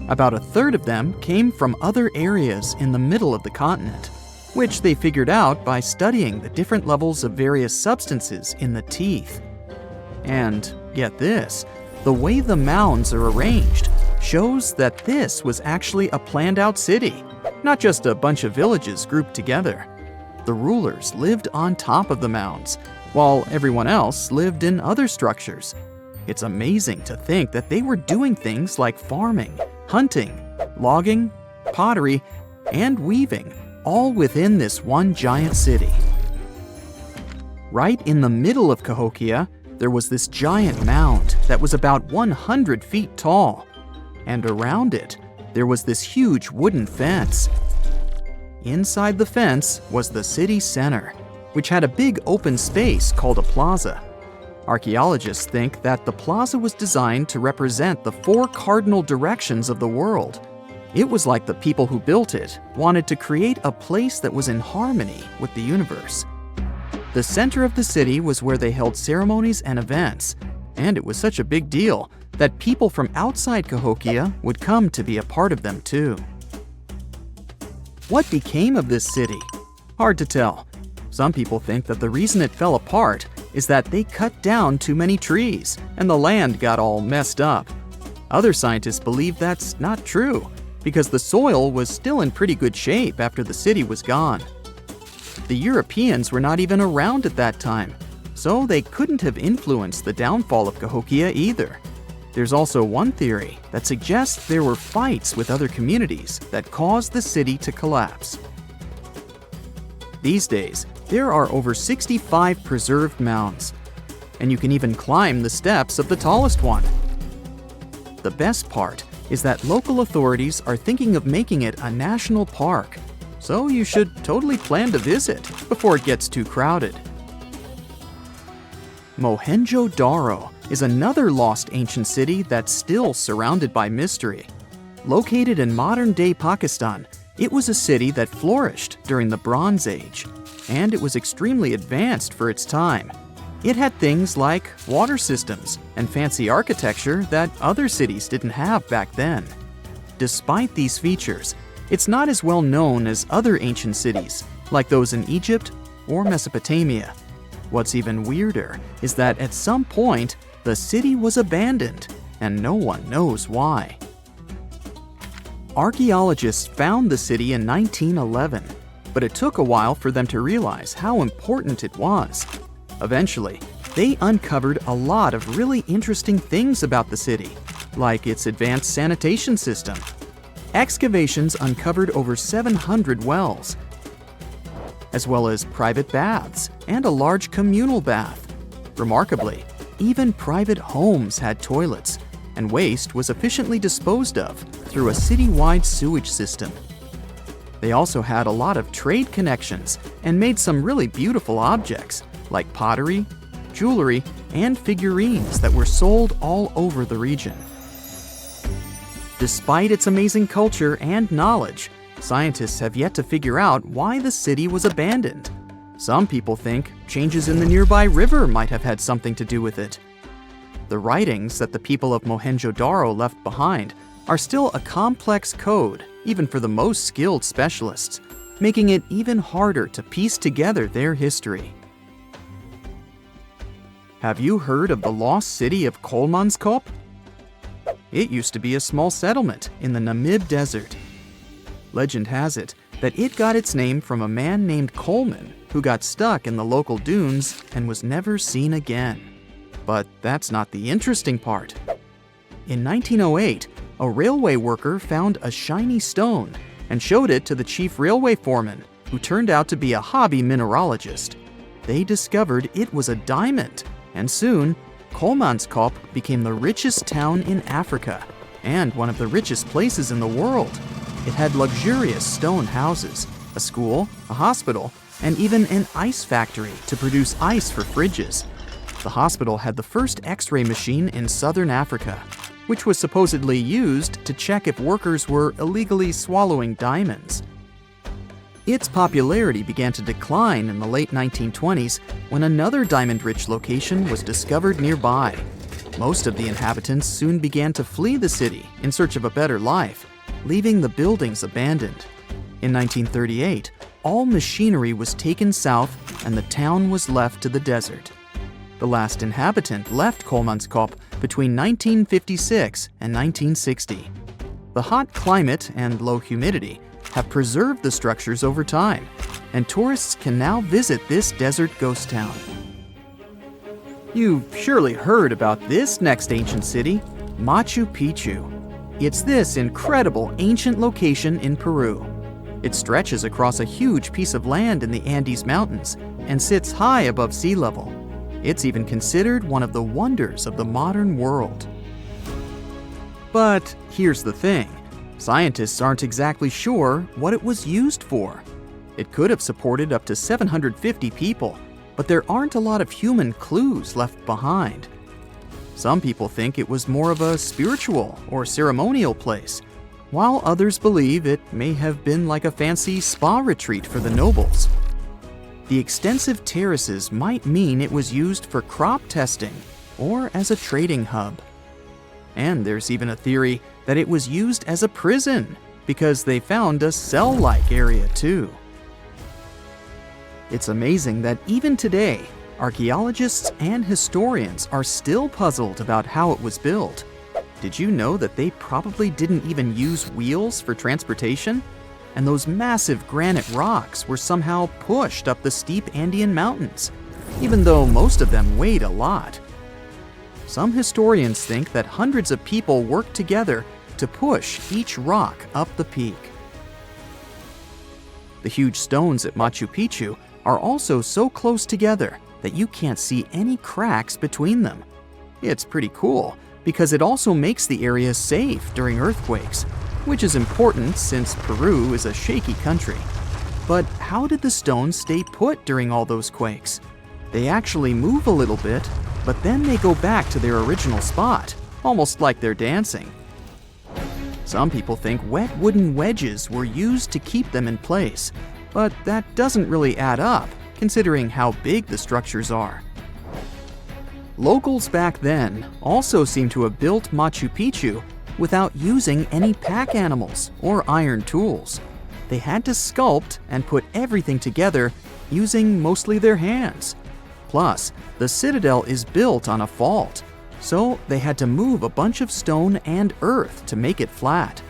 About a third of them came from other areas in the middle of the continent, which they figured out by studying the different levels of various substances in the teeth. And get this, the way the mounds are arranged shows that this was actually a planned-out city, not just a bunch of villages grouped together. The rulers lived on top of the mounds, while everyone else lived in other structures. It's amazing to think that they were doing things like farming, hunting, logging, pottery, and weaving, all within this one giant city. Right in the middle of Cahokia, there was this giant mound that was about 100 feet tall, and around it, there was this huge wooden fence. Inside the fence was the city center, which had a big open space called a plaza. Archaeologists think that the plaza was designed to represent the 4 cardinal directions of the world. It was like the people who built it wanted to create a place that was in harmony with the universe. The center of the city was where they held ceremonies and events, and it was such a big deal that people from outside Cahokia would come to be a part of them too. What became of this city? Hard to tell. Some people think that the reason it fell apart is that they cut down too many trees and the land got all messed up. Other scientists believe that's not true, because the soil was still in pretty good shape after the city was gone. The Europeans were not even around at that time, so they couldn't have influenced the downfall of Cahokia either. There's also one theory that suggests there were fights with other communities that caused the city to collapse. These days, there are over 65 preserved mounds, and you can even climb the steps of the tallest one. The best part is that local authorities are thinking of making it a national park, so you should totally plan to visit before it gets too crowded. Mohenjo-Daro is another lost ancient city that's still surrounded by mystery. Located in modern-day Pakistan, it was a city that flourished during the Bronze Age, and it was extremely advanced for its time. It had things like water systems and fancy architecture that other cities didn't have back then. Despite these features, it's not as well known as other ancient cities, like those in Egypt or Mesopotamia. What's even weirder is that at some point, the city was abandoned, and no one knows why. Archaeologists found the city in 1911, but it took a while for them to realize how important it was. Eventually, they uncovered a lot of really interesting things about the city, like its advanced sanitation system. Excavations uncovered over 700 wells. as well as private baths and a large communal bath. Remarkably, even private homes had toilets, and waste was efficiently disposed of through a citywide sewage system. They also had a lot of trade connections and made some really beautiful objects like pottery, jewelry, and figurines that were sold all over the region. Despite its amazing culture and knowledge, scientists have yet to figure out why the city was abandoned. Some people think changes in the nearby river might have had something to do with it. The writings that the people of Mohenjo-Daro left behind are still a complex code, even for the most skilled specialists, making it even harder to piece together their history. Have you heard of the lost city of Kolmanskop? It used to be a small settlement in the Namib Desert. Legend has it that it got its name from a man named Coleman who got stuck in the local dunes and was never seen again. But that's not the interesting part. In 1908, a railway worker found a shiny stone and showed it to the chief railway foreman, who turned out to be a hobby mineralogist. They discovered it was a diamond, and soon, Kolmanskop became the richest town in Africa and one of the richest places in the world. It had luxurious stone houses, a school, a hospital, and even an ice factory to produce ice for fridges. The hospital had the first X-ray machine in southern Africa, which was supposedly used to check if workers were illegally swallowing diamonds. Its popularity began to decline in the late 1920s when another diamond-rich location was discovered nearby. Most of the inhabitants soon began to flee the city in search of a better life, leaving the buildings abandoned. In 1938, all machinery was taken south and the town was left to the desert. The last inhabitant left Kolmanskop between 1956 and 1960. The hot climate and low humidity have preserved the structures over time, and tourists can now visit this desert ghost town. You've surely heard about this next ancient city, Machu Picchu. It's this incredible ancient location in Peru. It stretches across a huge piece of land in the Andes Mountains and sits high above sea level. It's even considered one of the wonders of the modern world. But here's the thing. Scientists aren't exactly sure what it was used for. It could have supported up to 750 people, but there aren't a lot of human clues left behind. Some people think it was more of a spiritual or ceremonial place, while others believe it may have been like a fancy spa retreat for the nobles. The extensive terraces might mean it was used for crop testing or as a trading hub. And there's even a theory that it was used as a prison because they found a cell-like area too. It's amazing that even today, archaeologists and historians are still puzzled about how it was built. Did you know that they probably didn't even use wheels for transportation? And those massive granite rocks were somehow pushed up the steep Andean mountains, even though most of them weighed a lot. Some historians think that hundreds of people worked together to push each rock up the peak. The huge stones at Machu Picchu are also so close together that you can't see any cracks between them. It's pretty cool because it also makes the area safe during earthquakes, which is important since Peru is a shaky country. But how did the stones stay put during all those quakes? They actually move a little bit, but then they go back to their original spot, almost like they're dancing. Some people think wet wooden wedges were used to keep them in place, but that doesn't really add up, considering how big the structures are. Locals back then also seem to have built Machu Picchu without using any pack animals or iron tools. They had to sculpt and put everything together using mostly their hands. Plus, the citadel is built on a fault, so they had to move a bunch of stone and earth to make it flat.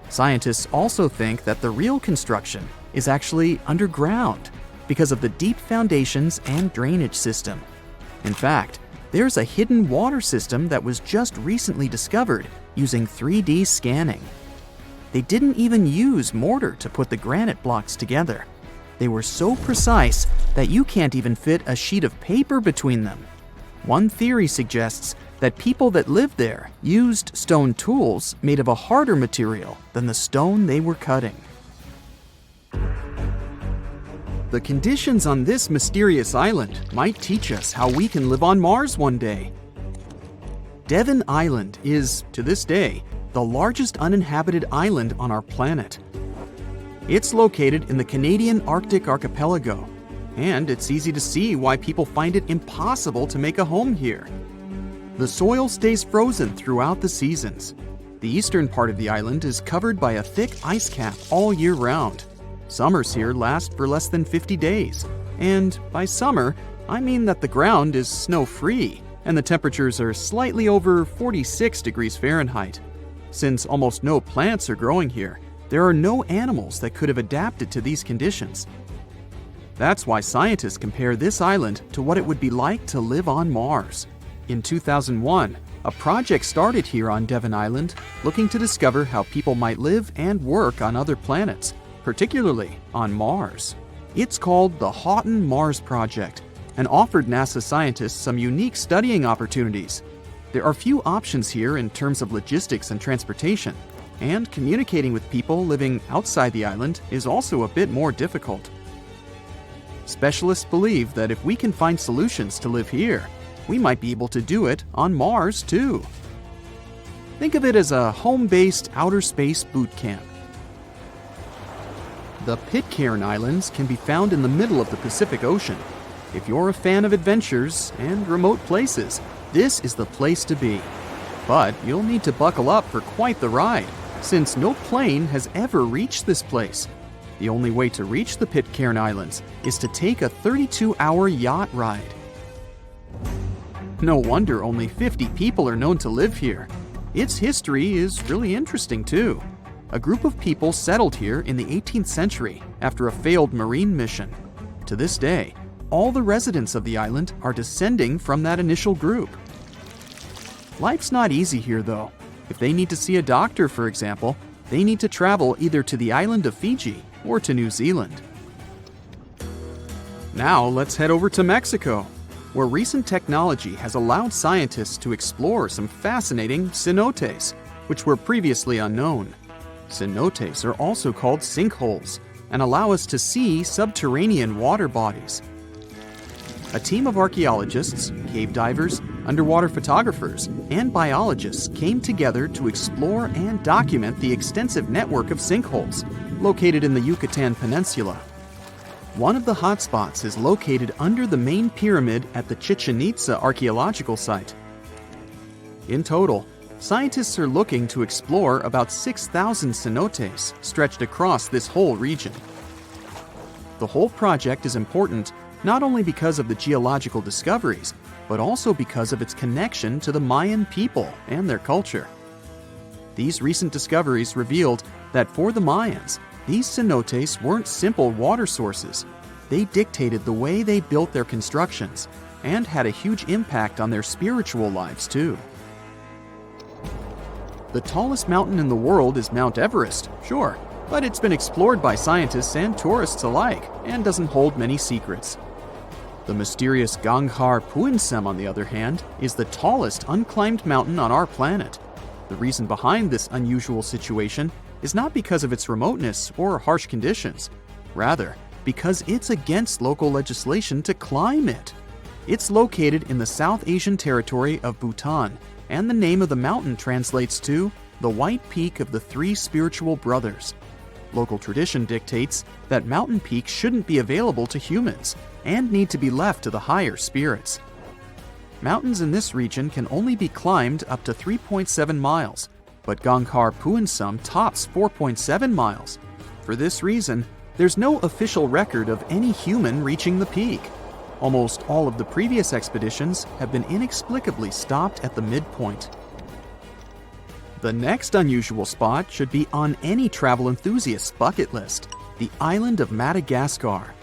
Scientists also think that the real construction is actually underground because of the deep foundations and drainage system. In fact, there's a hidden water system that was just recently discovered using 3D scanning. They didn't even use mortar to put the granite blocks together. They were so precise that you can't even fit a sheet of paper between them. One theory suggests that people that lived there used stone tools made of a harder material than the stone they were cutting. The conditions on this mysterious island might teach us how we can live on Mars one day. Devon Island is, to this day, the largest uninhabited island on our planet. It's located in the Canadian Arctic archipelago, and it's easy to see why people find it impossible to make a home here. The soil stays frozen throughout the seasons. The eastern part of the island is covered by a thick ice cap all year round. Summers here last for less than 50 days. And by summer, I mean that the ground is snow-free and the temperatures are slightly over 46 degrees Fahrenheit. Since almost no plants are growing here, there are no animals that could have adapted to these conditions. That's why scientists compare this island to what it would be like to live on Mars. In 2001, a project started here on Devon Island looking to discover how people might live and work on other planets, particularly on Mars. It's called the Houghton Mars Project and offered NASA scientists some unique studying opportunities. There are few options here in terms of logistics and transportation, and communicating with people living outside the island is also a bit more difficult. Specialists believe that if we can find solutions to live here, we might be able to do it on Mars too. Think of it as a home-based outer space boot camp. The Pitcairn Islands can be found in the middle of the Pacific Ocean. If you're a fan of adventures and remote places, this is the place to be. But you'll need to buckle up for quite the ride, since no plane has ever reached this place. The only way to reach the Pitcairn Islands is to take a 32-hour yacht ride. No wonder only 50 people are known to live here. Its history is really interesting too. A group of people settled here in the 18th century after a failed marine mission. To this day, all the residents of the island are descending from that initial group. Life's not easy here though. If they need to see a doctor, for example, they need to travel either to the island of Fiji or to New Zealand. Now let's head over to Mexico, where recent technology has allowed scientists to explore some fascinating cenotes, which were previously unknown. Cenotes are also called sinkholes and allow us to see subterranean water bodies. A team of archaeologists, cave divers, underwater photographers, and biologists came together to explore and document the extensive network of sinkholes located in the Yucatan Peninsula. One of the hotspots is located under the main pyramid at the Chichen Itza archaeological site. In total, scientists are looking to explore about 6,000 cenotes stretched across this whole region. The whole project is important not only because of the geological discoveries, but also because of its connection to the Mayan people and their culture. These recent discoveries revealed that for the Mayans, these cenotes weren't simple water sources. They dictated the way they built their constructions and had a huge impact on their spiritual lives too. The tallest mountain in the world is Mount Everest, sure, but it's been explored by scientists and tourists alike and doesn't hold many secrets. The mysterious Ganghar Puensem, on the other hand, is the tallest unclimbed mountain on our planet. The reason behind this unusual situation is not because of its remoteness or harsh conditions. Rather, because it's against local legislation to climb it. It's located in the South Asian territory of Bhutan, and the name of the mountain translates to the White Peak of the Three Spiritual Brothers. Local tradition dictates that mountain peaks shouldn't be available to humans and need to be left to the higher spirits. Mountains in this region can only be climbed up to 3.7 miles, but Ganghar Puensem tops 4.7 miles. For this reason, there's no official record of any human reaching the peak. Almost all of the previous expeditions have been inexplicably stopped at the midpoint. The next unusual spot should be on any travel enthusiast's bucket list, the island of Madagascar.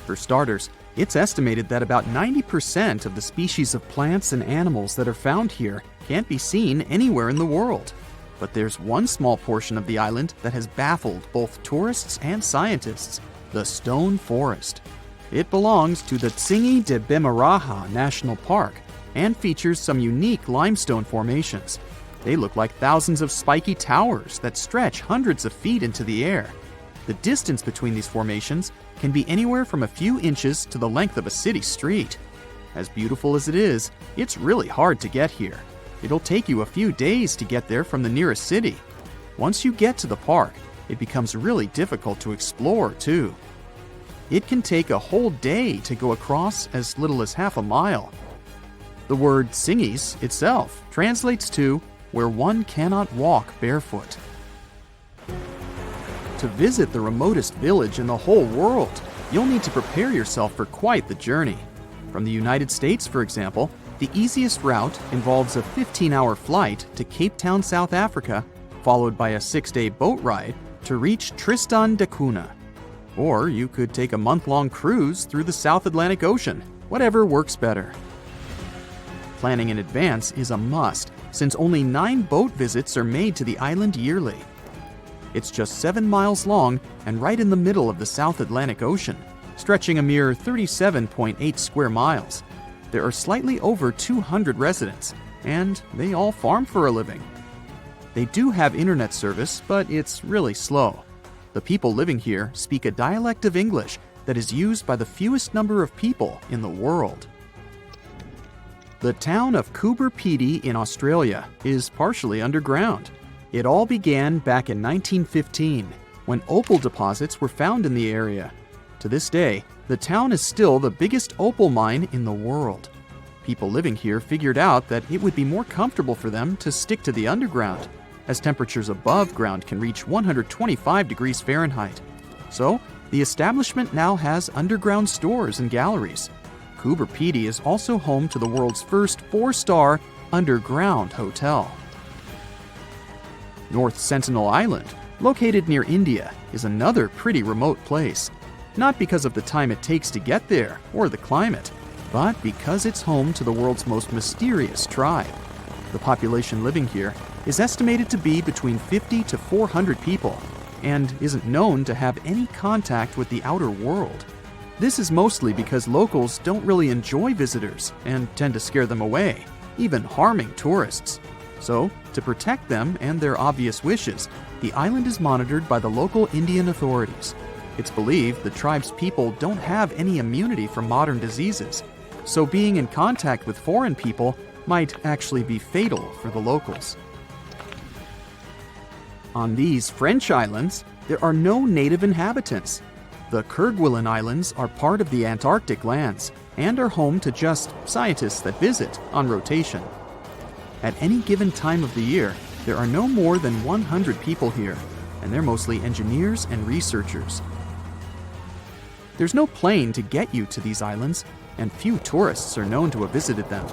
For starters, it's estimated that about 90% of the species of plants and animals that are found here can't be seen anywhere in the world. But there's one small portion of the island that has baffled both tourists and scientists. the Stone Forest. It belongs to the Tsingy de Bemaraha National Park and features some unique limestone formations. They look like thousands of spiky towers that stretch hundreds of feet into the air. The distance between these formations can be anywhere from a few inches to the length of a city street. As beautiful as it is, it's really hard to get here. It'll take you a few days to get there from the nearest city. Once you get to the park, it becomes really difficult to explore, too. It can take a whole day to go across as little as half a mile. The word Tsingys itself translates to where one cannot walk barefoot. To visit the remotest village in the whole world, you'll need to prepare yourself for quite the journey. From the United States, for example, the easiest route involves a 15-hour flight to Cape Town, South Africa, followed by a 6-day boat ride to reach Tristan da Cunha. Or you could take a month-long cruise through the South Atlantic Ocean, whatever works better. Planning in advance is a must, since only 9 boat visits are made to the island yearly. It's just 7 miles long and right in the middle of the South Atlantic Ocean, stretching a mere 37.8 square miles. There are slightly over 200 residents, and they all farm for a living. They do have internet service, but it's really slow. The people living here speak a dialect of English that is used by the fewest number of people in the world. The town of Coober Pedy in Australia is partially underground. It all began back in 1915, when opal deposits were found in the area. To this day, the town is still the biggest opal mine in the world. People living here figured out that it would be more comfortable for them to stick to the underground, as temperatures above ground can reach 125 degrees Fahrenheit. So, the establishment now has underground stores and galleries. Coober Pedy is also home to the world's first 4-star underground hotel. North Sentinel Island, located near India, is another pretty remote place. Not because of the time it takes to get there or the climate, but because it's home to the world's most mysterious tribe. The population living here is estimated to be between 50 to 400 people and isn't known to have any contact with the outer world. This is mostly because locals don't really enjoy visitors and tend to scare them away, even harming tourists. So, to protect them and their obvious wishes, the island is monitored by the local Indian authorities. It's believed the tribe's people don't have any immunity from modern diseases, so being in contact with foreign people might actually be fatal for the locals. On these French islands, there are no native inhabitants. The Kerguelen Islands are part of the Antarctic lands and are home to just scientists that visit on rotation. At any given time of the year, there are no more than 100 people here, and they're mostly engineers and researchers. There's no plane to get you to these islands, and few tourists are known to have visited them.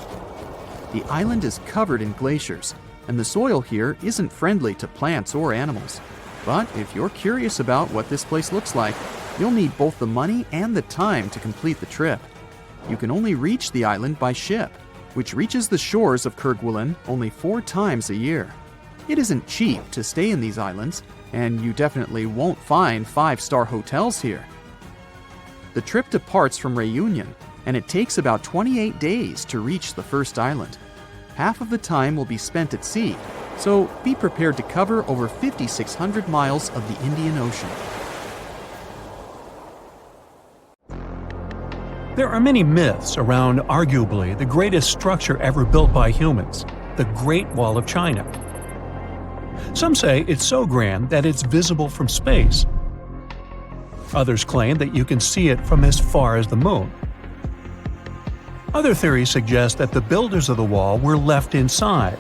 The island is covered in glaciers, and the soil here isn't friendly to plants or animals. But if you're curious about what this place looks like, you'll need both the money and the time to complete the trip. You can only reach the island by ship, which reaches the shores of Kerguelen only 4 times a year. It isn't cheap to stay in these islands, and you definitely won't find 5-star hotels here. The trip departs from Réunion, and it takes about 28 days to reach the first island. Half of the time will be spent at sea, so be prepared to cover over 5,600 miles of the Indian Ocean. There are many myths around arguably the greatest structure ever built by humans, the Great Wall of China. Some say it's so grand that it's visible from space. Others claim that you can see it from as far as the moon. Other theories suggest that the builders of the wall were left inside.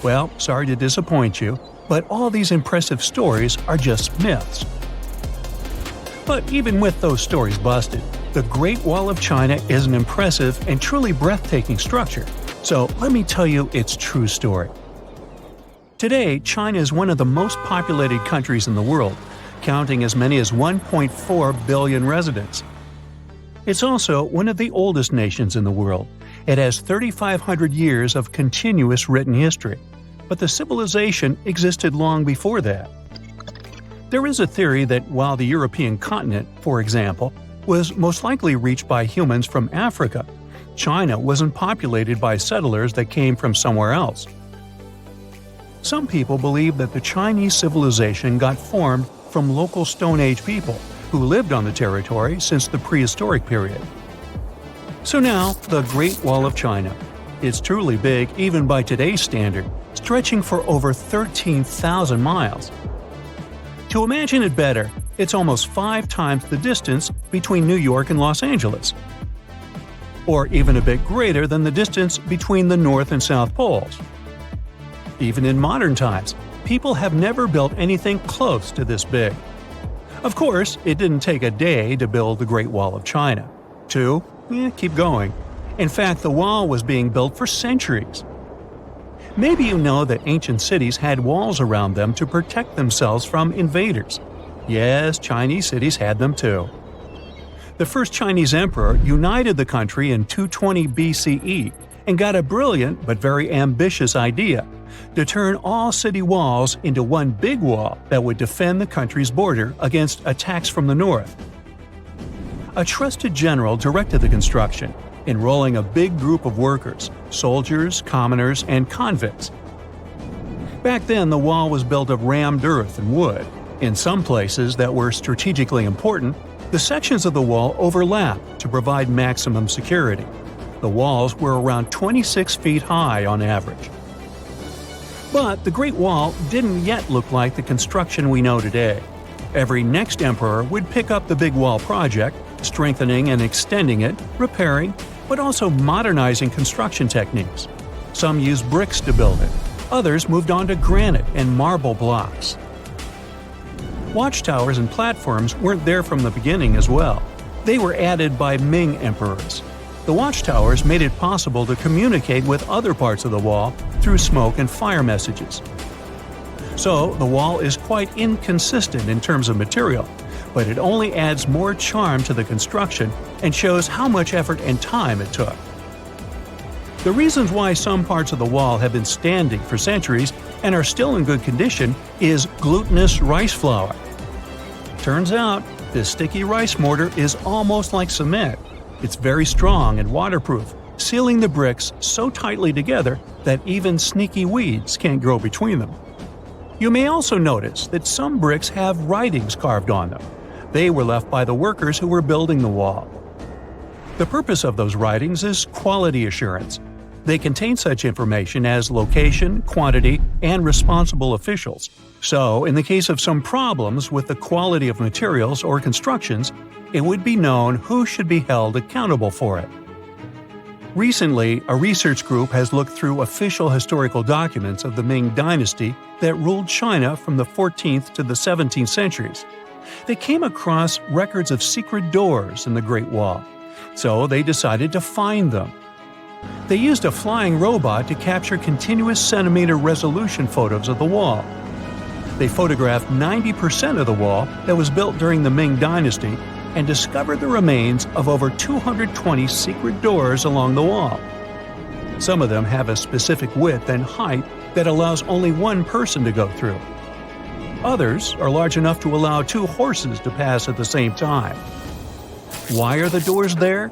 Well, sorry to disappoint you, but all these impressive stories are just myths. But even with those stories busted, the Great Wall of China is an impressive and truly breathtaking structure. So let me tell you its true story. Today, China is one of the most populated countries in the world, counting as many as 1.4 billion residents. It's also one of the oldest nations in the world. It has 3,500 years of continuous written history, but the civilization existed long before that. There is a theory that while the European continent, for example, was most likely reached by humans from Africa, China wasn't populated by settlers that came from somewhere else. Some people believe that the Chinese civilization got formed from local Stone Age people who lived on the territory since the Prehistoric period. So now, the Great Wall of China. It's truly big even by today's standard, stretching for over 13,000 miles. To imagine it better, it's almost 5 times the distance between New York and Los Angeles. Or even a bit greater than the distance between the North and South Poles. Even in modern times, people have never built anything close to this big. Of course, it didn't take a day to build the Great Wall of China. 2? Keep going. In fact, the wall was being built for centuries. Maybe you know that ancient cities had walls around them to protect themselves from invaders. Yes, Chinese cities had them too. The first Chinese emperor united the country in 220 BCE and got a brilliant but very ambitious idea to turn all city walls into one big wall that would defend the country's border against attacks from the north. A trusted general directed the construction, enrolling a big group of workers, soldiers, commoners, and convicts. Back then, the wall was built of rammed earth and wood. In some places that were strategically important, the sections of the wall overlapped to provide maximum security. The walls were around 26 feet high on average. But the Great Wall didn't yet look like the construction we know today. Every next emperor would pick up the big wall project, strengthening and extending it, repairing, but also modernizing construction techniques. Some used bricks to build it. Others moved on to granite and marble blocks. Watchtowers and platforms weren't there from the beginning as well. They were added by Ming emperors. The watchtowers made it possible to communicate with other parts of the wall through smoke and fire messages. So, the wall is quite inconsistent in terms of material, but it only adds more charm to the construction and shows how much effort and time it took. The reasons why some parts of the wall have been standing for centuries and are still in good condition is glutinous rice flour. Turns out, this sticky rice mortar is almost like cement. It's very strong and waterproof, sealing the bricks so tightly together that even sneaky weeds can't grow between them. You may also notice that some bricks have writings carved on them. They were left by the workers who were building the wall. The purpose of those writings is quality assurance. They contain such information as location, quantity, and responsible officials. So, in the case of some problems with the quality of materials or constructions, it would be known who should be held accountable for it. Recently, a research group has looked through official historical documents of the Ming Dynasty that ruled China from the 14th to the 17th centuries. They came across records of secret doors in the Great Wall, so they decided to find them. They used a flying robot to capture continuous centimeter resolution photos of the wall. They photographed 90% of the wall that was built during the Ming Dynasty and discovered the remains of over 220 secret doors along the wall. Some of them have a specific width and height that allows only one person to go through. Others are large enough to allow 2 horses to pass at the same time. Why are the doors there?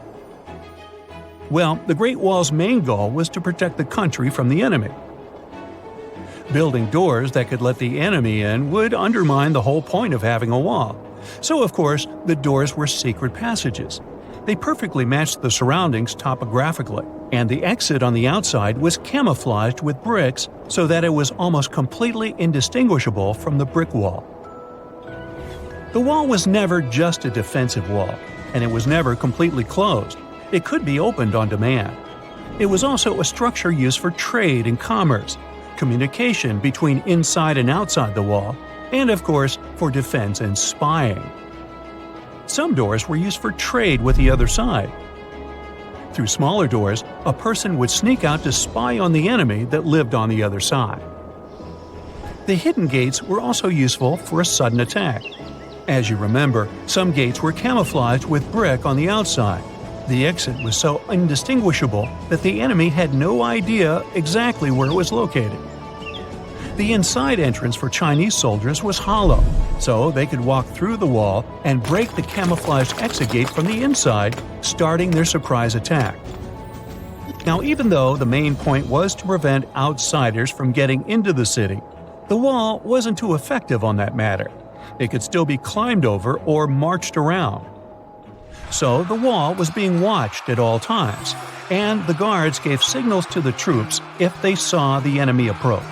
Well, the Great Wall's main goal was to protect the country from the enemy. Building doors that could let the enemy in would undermine the whole point of having a wall. So, of course, the doors were secret passages. They perfectly matched the surroundings topographically, and the exit on the outside was camouflaged with bricks so that it was almost completely indistinguishable from the brick wall. The wall was never just a defensive wall, and it was never completely closed. It could be opened on demand. It was also a structure used for trade and commerce, communication between inside and outside the wall, and of course, for defense and spying. Some doors were used for trade with the other side. Through smaller doors, a person would sneak out to spy on the enemy that lived on the other side. The hidden gates were also useful for a sudden attack. As you remember, some gates were camouflaged with brick on the outside. The exit was so indistinguishable that the enemy had no idea exactly where it was located. The inside entrance for Chinese soldiers was hollow, so they could walk through the wall and break the camouflaged exit gate from the inside, starting their surprise attack. Now, even though the main point was to prevent outsiders from getting into the city, the wall wasn't too effective on that matter. It could still be climbed over or marched around. So the wall was being watched at all times, and the guards gave signals to the troops if they saw the enemy approach.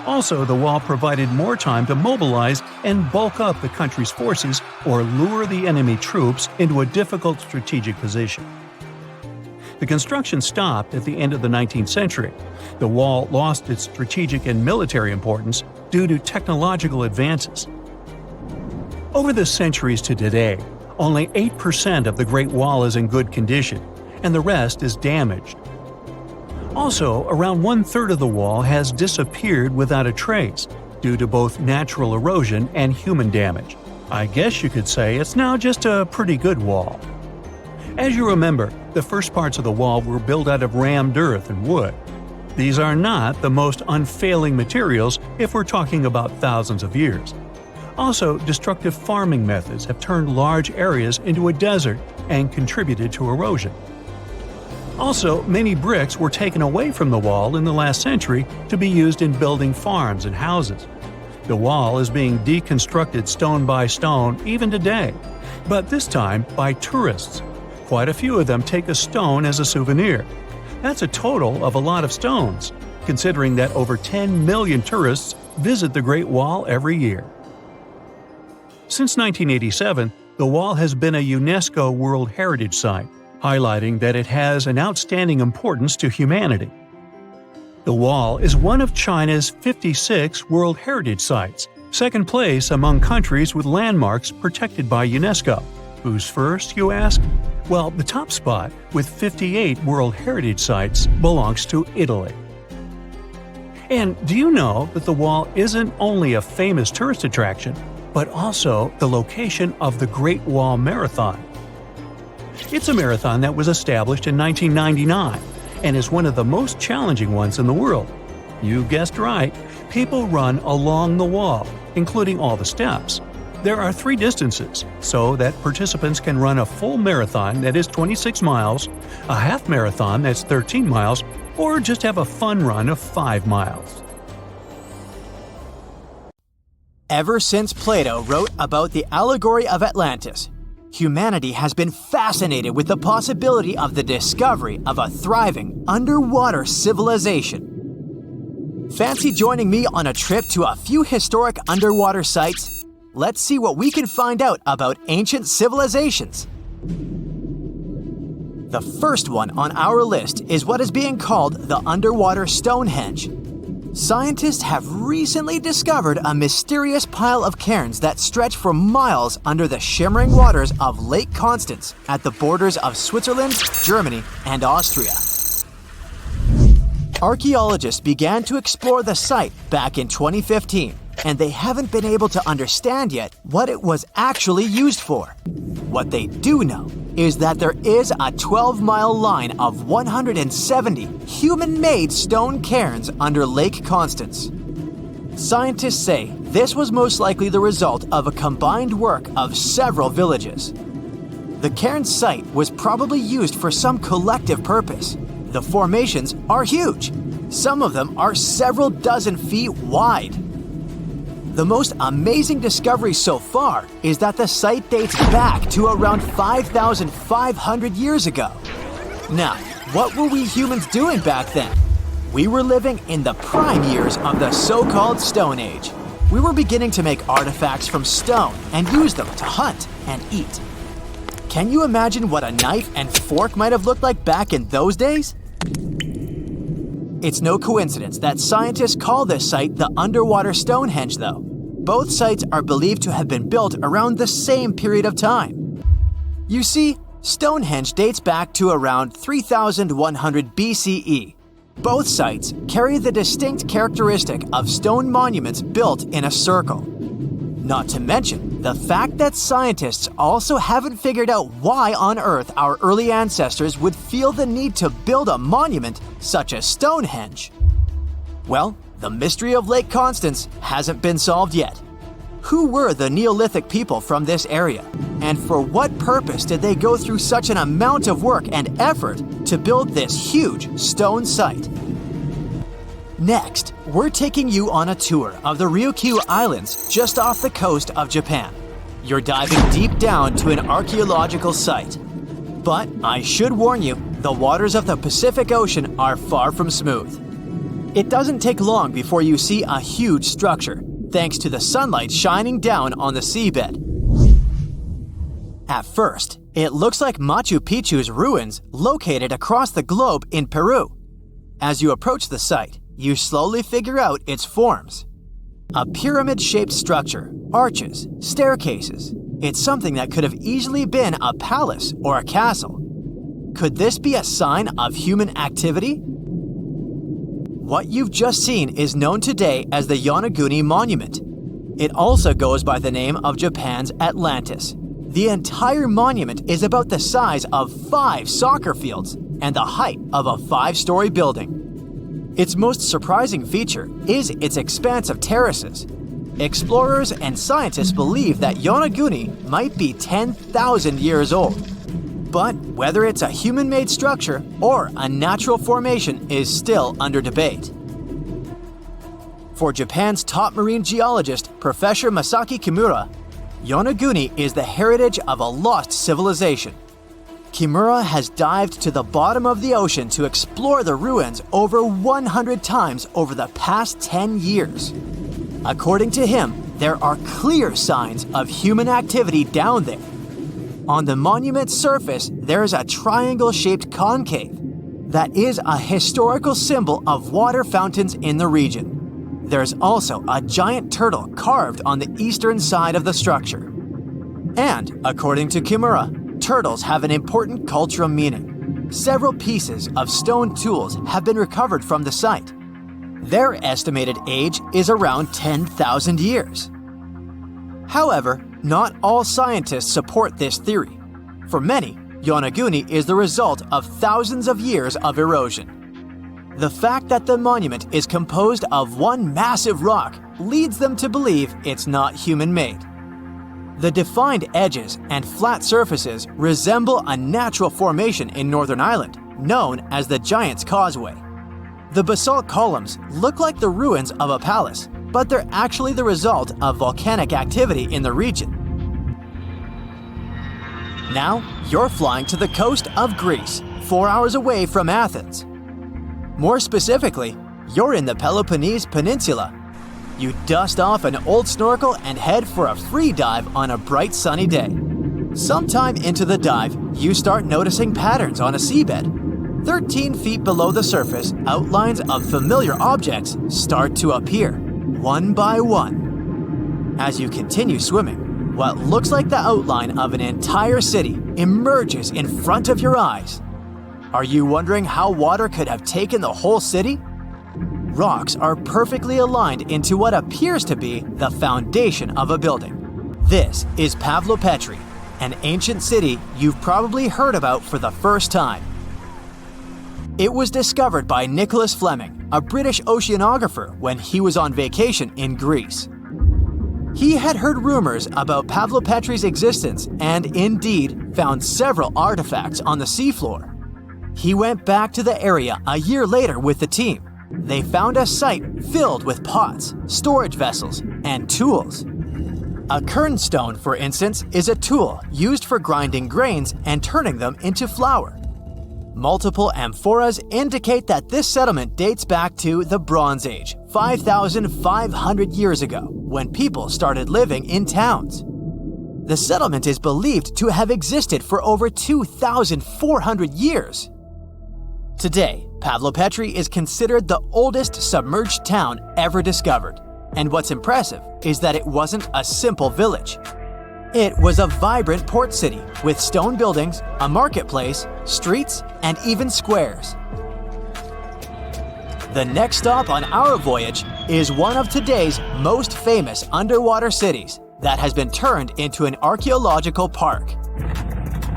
Also, the wall provided more time to mobilize and bulk up the country's forces or lure the enemy troops into a difficult strategic position. The construction stopped at the end of the 19th century. The wall lost its strategic and military importance due to technological advances. Over the centuries to today, only 8% of the Great Wall is in good condition, and the rest is damaged. Also, around 1/3 of the wall has disappeared without a trace, due to both natural erosion and human damage. I guess you could say it's now just a pretty good wall. As you remember, the first parts of the wall were built out of rammed earth and wood. These are not the most unfailing materials if we're talking about thousands of years. Also, destructive farming methods have turned large areas into a desert and contributed to erosion. Also, many bricks were taken away from the wall in the last century to be used in building farms and houses. The wall is being deconstructed stone by stone even today, but this time by tourists. Quite a few of them take a stone as a souvenir. That's a total of a lot of stones, considering that over 10 million tourists visit the Great Wall every year. Since 1987, the wall has been a UNESCO World Heritage Site, highlighting that it has an outstanding importance to humanity. The wall is one of China's 56 World Heritage Sites, second place among countries with landmarks protected by UNESCO. Who's first, you ask? Well, the top spot, with 58 World Heritage Sites, belongs to Italy. And do you know that the wall isn't only a famous tourist attraction, but also the location of the Great Wall Marathon? It's a marathon that was established in 1999 and is one of the most challenging ones in the world. You guessed right, people run along the wall, including all the steps. There are 3 distances, so that participants can run a full marathon that is 26 miles, a half marathon that's 13 miles, or just have a fun run of 5 miles. Ever since Plato wrote about the allegory of Atlantis, humanity has been fascinated with the possibility of the discovery of a thriving underwater civilization. Fancy joining me on a trip to a few historic underwater sites? Let's see what we can find out about ancient civilizations. The first one on our list is what is being called the underwater Stonehenge. Scientists have recently discovered a mysterious pile of cairns that stretch for miles under the shimmering waters of Lake Constance at the borders of Switzerland, Germany, and Austria. Archaeologists began to explore the site back in 2015, and they haven't been able to understand yet what it was actually used for. What they do know is that there is a 12-mile line of 170 human-made stone cairns under Lake Constance. Scientists say this was most likely the result of a combined work of several villages. The cairn site was probably used for some collective purpose. The formations are huge. Some of them are several dozen feet wide. The most amazing discovery so far is that the site dates back to around 5,500 years ago. Now, what were we humans doing back then? We were living in the prime years of the so-called Stone Age. We were beginning to make artifacts from stone and use them to hunt and eat. Can you imagine what a knife and fork might have looked like back in those days? It's no coincidence that scientists call this site the underwater Stonehenge, though. Both sites are believed to have been built around the same period of time. You see, Stonehenge dates back to around 3,100 BCE. Both sites carry the distinct characteristic of stone monuments built in a circle. Not to mention the fact that scientists also haven't figured out why on earth our early ancestors would feel the need to build a monument such as Stonehenge. Well, the mystery of Lake Constance hasn't been solved yet. Who were the Neolithic people from this area? And for what purpose did they go through such an amount of work and effort to build this huge stone site? Next, we're taking you on a tour of the Ryukyu Islands just off the coast of Japan. You're diving deep down to an archaeological site. But I should warn you, the waters of the Pacific Ocean are far from smooth. It doesn't take long before you see a huge structure, thanks to the sunlight shining down on the seabed. At first, it looks like Machu Picchu's ruins located across the globe in Peru. As you approach the site, you slowly figure out its forms. A pyramid-shaped structure, arches, staircases. It's something that could have easily been a palace or a castle. Could this be a sign of human activity? What you've just seen is known today as the Yonaguni Monument. It also goes by the name of Japan's Atlantis. The entire monument is about the size of 5 soccer fields and the height of a 5-story building. Its most surprising feature is its expanse of terraces. Explorers and scientists believe that Yonaguni might be 10,000 years old. But whether it's a human-made structure or a natural formation is still under debate. For Japan's top marine geologist, Professor Masaki Kimura, Yonaguni is the heritage of a lost civilization. Kimura has dived to the bottom of the ocean to explore the ruins over 100 times over the past 10 years. According to him, there are clear signs of human activity down there. On the monument's surface, there is a triangle-shaped concave that is a historical symbol of water fountains in the region. There's also a giant turtle carved on the eastern side of the structure. And, according to Kimura, turtles have an important cultural meaning. Several pieces of stone tools have been recovered from the site. Their estimated age is around 10,000 years. However, not all scientists support this theory. For many, Yonaguni is the result of thousands of years of erosion. The fact that the monument is composed of one massive rock leads them to believe it's not human-made. The defined edges and flat surfaces resemble a natural formation in Northern Ireland, known as the Giant's Causeway. The basalt columns look like the ruins of a palace, but they're actually the result of volcanic activity in the region. Now, you're flying to the coast of Greece, 4 hours away from Athens. More specifically, you're in the Peloponnese Peninsula. You dust off an old snorkel and head for a free dive on a bright sunny day. Sometime into the dive, you start noticing patterns on a seabed. 13 feet below the surface, outlines of familiar objects start to appear, one by one. As you continue swimming, what looks like the outline of an entire city emerges in front of your eyes. Are you wondering how water could have taken the whole city? Rocks are perfectly aligned into what appears to be the foundation of a building. This is Pavlo Petri, an ancient city you've probably heard about for the first time. It was discovered by Nicholas Fleming, a British oceanographer, when he was on vacation in Greece. He had heard rumors about Pavlo Petri's existence and indeed found several artifacts on the seafloor. He went back to the area a year later with the team. They found a site filled with pots, storage vessels, and tools. A kernstone, for instance, is a tool used for grinding grains and turning them into flour. Multiple amphoras indicate that this settlement dates back to the Bronze Age, 5,500 years ago, when people started living in towns. The settlement is believed to have existed for over 2,400 years. Today, Pavlo Petri is considered the oldest submerged town ever discovered. And what's impressive is that it wasn't a simple village. It was a vibrant port city with stone buildings, a marketplace, streets, and even squares. The next stop on our voyage is one of today's most famous underwater cities that has been turned into an archaeological park.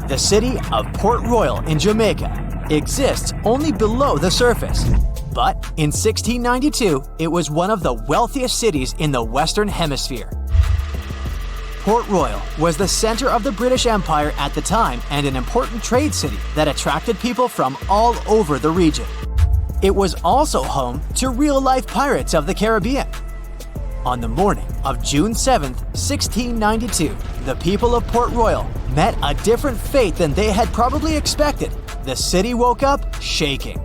The city of Port Royal in Jamaica exists only below the surface. But in 1692, it was one of the wealthiest cities in the Western Hemisphere. Port Royal was the center of the British Empire at the time and an important trade city that attracted people from all over the region. It was also home to real-life pirates of the Caribbean. On the morning of June 7, 1692, the people of Port Royal met a different fate than they had probably expected. The city woke up shaking.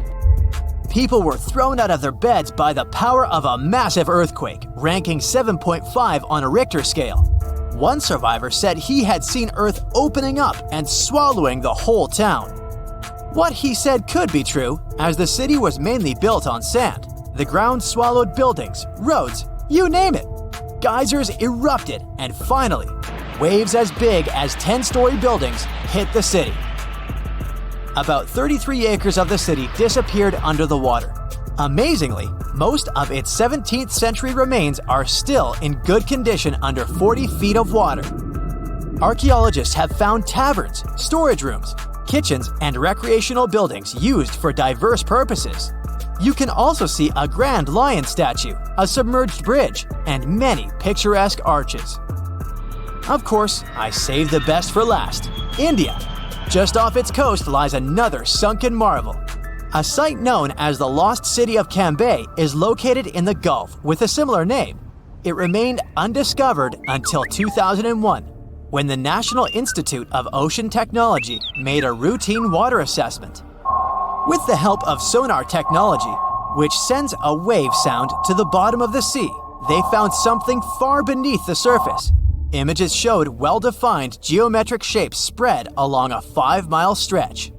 People were thrown out of their beds by the power of a massive earthquake, ranking 7.5 on a Richter scale. One survivor said he had seen Earth opening up and swallowing the whole town. What he said could be true, as the city was mainly built on sand. The ground swallowed buildings, roads, you name it. Geysers erupted, and finally, waves as big as 10-story buildings hit the city. About 33 acres of the city disappeared under the water. Amazingly, most of its 17th century remains are still in good condition under 40 feet of water. Archaeologists have found taverns, storage rooms, kitchens, and recreational buildings used for diverse purposes. You can also see a grand lion statue, a submerged bridge, and many picturesque arches. Of course, I saved the best for last: India. Just off its coast lies another sunken marvel. A site known as the Lost City of Cambay is located in the Gulf with a similar name. It remained undiscovered until 2001, when the National Institute of Ocean Technology made a routine water assessment. With the help of sonar technology, which sends a wave sound to the bottom of the sea, they found something far beneath the surface. Images showed well-defined geometric shapes spread along a 5-mile stretch.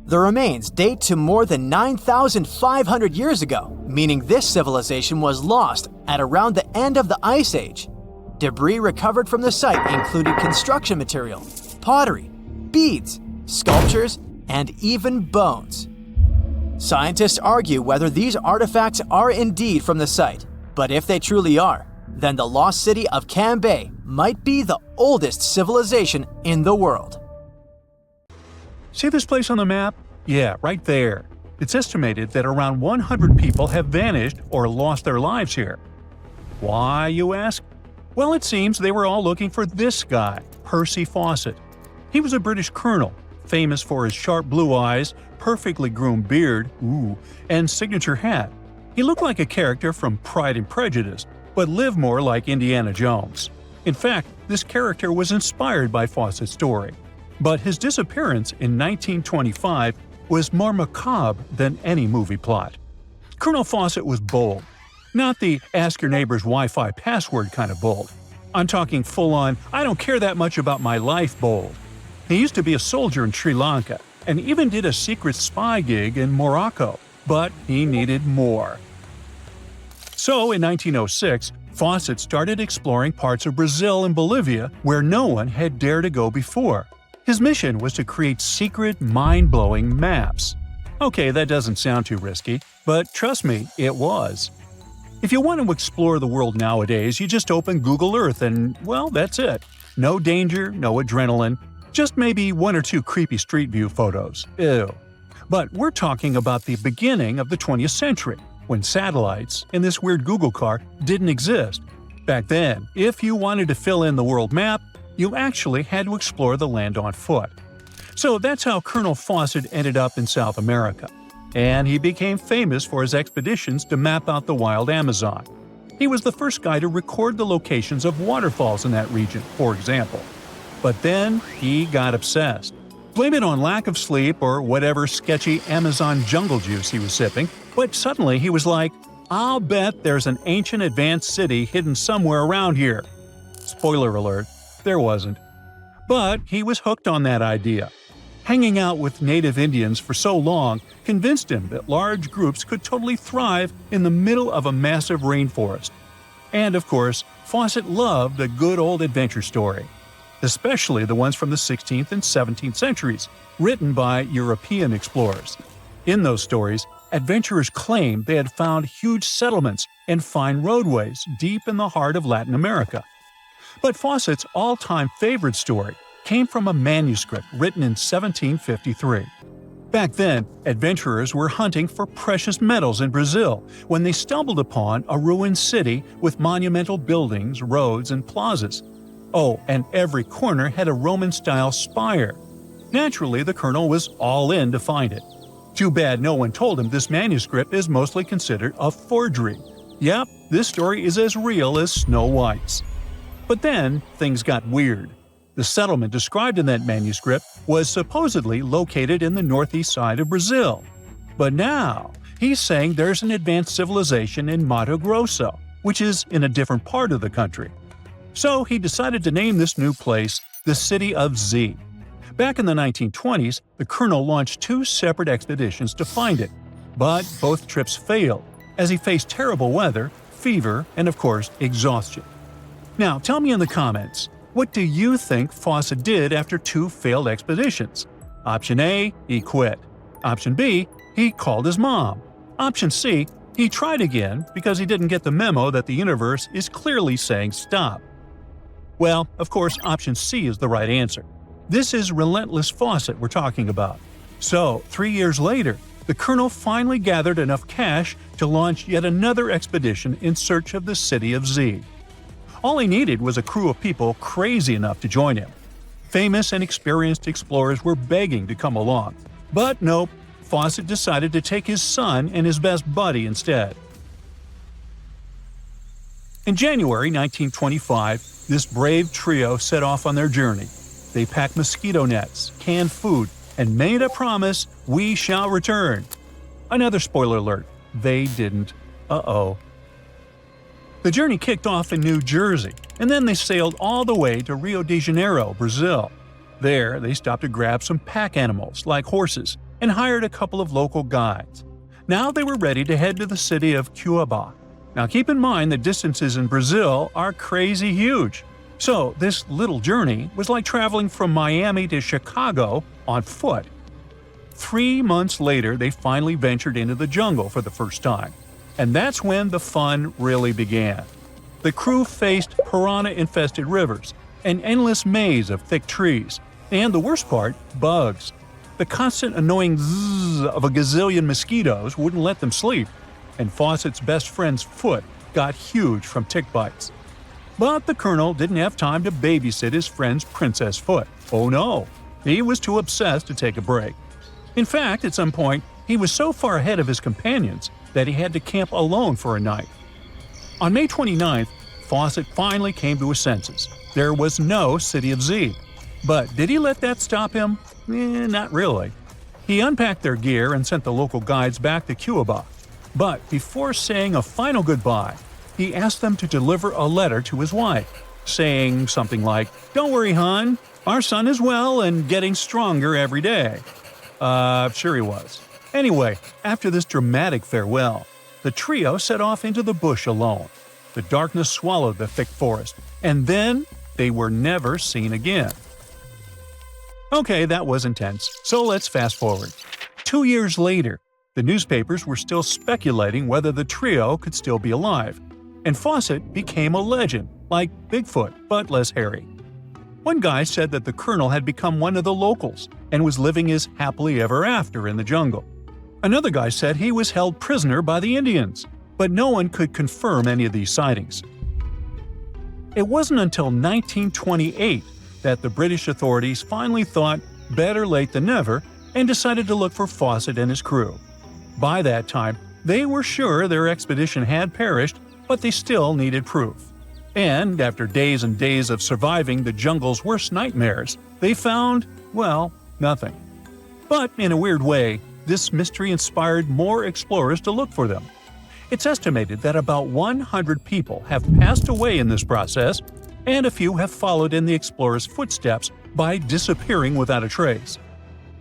The remains date to more than 9,500 years ago, meaning this civilization was lost at around the end of the Ice Age. Debris recovered from the site included construction material, pottery, beads, sculptures, and even bones. Scientists argue whether these artifacts are indeed from the site, but if they truly are, then the lost city of Cambay might be the oldest civilization in the world. See this place on the map? Yeah, right there. It's estimated that around 100 people have vanished or lost their lives here. Why, you ask? Well, it seems they were all looking for this guy, Percy Fawcett. He was a British colonel, famous for his sharp blue eyes, perfectly groomed beard, and signature hat. He looked like a character from Pride and Prejudice, but lived more like Indiana Jones. In fact, this character was inspired by Fawcett's story. But his disappearance in 1925 was more macabre than any movie plot. Colonel Fawcett was bold. Not the ask-your-neighbor's Wi-Fi password kind of bold. I'm talking full-on, I don't care that much about my life bold. He used to be a soldier in Sri Lanka and even did a secret spy gig in Morocco, but he needed more. So in 1906, Fawcett started exploring parts of Brazil and Bolivia where no one had dared to go before. His mission was to create secret, mind-blowing maps. Okay, that doesn't sound too risky, but trust me, it was. If you want to explore the world nowadays, you just open Google Earth and, well, that's it. No danger, no adrenaline, just maybe 1 or 2 creepy street view photos. Ew. But we're talking about the beginning of the 20th century, when satellites, and this weird Google car, didn't exist. Back then, if you wanted to fill in the world map, you actually had to explore the land on foot. So that's how Colonel Fawcett ended up in South America. And he became famous for his expeditions to map out the wild Amazon. He was the first guy to record the locations of waterfalls in that region, for example. But then he got obsessed. Blame it on lack of sleep or whatever sketchy Amazon jungle juice he was sipping, but suddenly he was like, I'll bet there's an ancient advanced city hidden somewhere around here. Spoiler alert, there wasn't. But he was hooked on that idea. Hanging out with native Indians for so long convinced him that large groups could totally thrive in the middle of a massive rainforest. And of course, Fawcett loved a good old adventure story, especially the ones from the 16th and 17th centuries, written by European explorers. In those stories, adventurers claimed they had found huge settlements and fine roadways deep in the heart of Latin America. But Fawcett's all-time favorite story came from a manuscript written in 1753. Back then, adventurers were hunting for precious metals in Brazil when they stumbled upon a ruined city with monumental buildings, roads, and plazas. Oh, and every corner had a Roman-style spire. Naturally, the colonel was all in to find it. Too bad no one told him this manuscript is mostly considered a forgery. Yep, this story is as real as Snow White's. But then, things got weird. The settlement described in that manuscript was supposedly located in the northeast side of Brazil. But now, he's saying there's an advanced civilization in Mato Grosso, which is in a different part of the country. So he decided to name this new place the City of Z. Back in the 1920s, the colonel launched 2 separate expeditions to find it, but both trips failed, as he faced terrible weather, fever, and of course, exhaustion. Now, tell me in the comments, what do you think Fawcett did after 2 failed expeditions? Option A, he quit. Option B, he called his mom. Option C, he tried again because he didn't get the memo that the universe is clearly saying stop. Well, of course, option C is the right answer. This is relentless Fawcett we're talking about. So, 3 years later, the colonel finally gathered enough cash to launch yet another expedition in search of the City of Z. All he needed was a crew of people crazy enough to join him. Famous and experienced explorers were begging to come along. But nope, Fawcett decided to take his son and his best buddy instead. In January 1925, this brave trio set off on their journey. They packed mosquito nets, canned food, and made a promise, we shall return. Another spoiler alert, they didn't. Uh-oh. The journey kicked off in New Jersey, and then they sailed all the way to Rio de Janeiro, Brazil. There, they stopped to grab some pack animals, like horses, and hired a couple of local guides. Now they were ready to head to the city of Cuiabá. Now keep in mind the distances in Brazil are crazy huge. So this little journey was like traveling from Miami to Chicago on foot. 3 months later, they finally ventured into the jungle for the first time. And that's when the fun really began. The crew faced piranha-infested rivers, an endless maze of thick trees, and the worst part, bugs. The constant annoying zzz of a gazillion mosquitoes wouldn't let them sleep, and Fawcett's best friend's foot got huge from tick bites. But the colonel didn't have time to babysit his friend's princess foot. Oh no, he was too obsessed to take a break. In fact, at some point, he was so far ahead of his companions that he had to camp alone for a night. On May 29th, Fawcett finally came to his senses. There was no City of Z. But did he let that stop him? Not really. He unpacked their gear and sent the local guides back to Cuiabá. But before saying a final goodbye, he asked them to deliver a letter to his wife, saying something like, "Don't worry, hon, our son is well and getting stronger every day." Sure he was. Anyway, after this dramatic farewell, the trio set off into the bush alone. The darkness swallowed the thick forest, and then they were never seen again. Okay, that was intense, so let's fast forward. 2 years later, the newspapers were still speculating whether the trio could still be alive, and Fawcett became a legend, like Bigfoot, but less hairy. One guy said that the colonel had become one of the locals and was living his happily ever after in the jungle. Another guy said he was held prisoner by the Indians, but no one could confirm any of these sightings. It wasn't until 1928 that the British authorities finally thought better late than never and decided to look for Fawcett and his crew. By that time, they were sure their expedition had perished, but they still needed proof. And after days and days of surviving the jungle's worst nightmares, they found, well, nothing. But in a weird way, this mystery inspired more explorers to look for them. It's estimated that about 100 people have passed away in this process, and a few have followed in the explorers' footsteps by disappearing without a trace.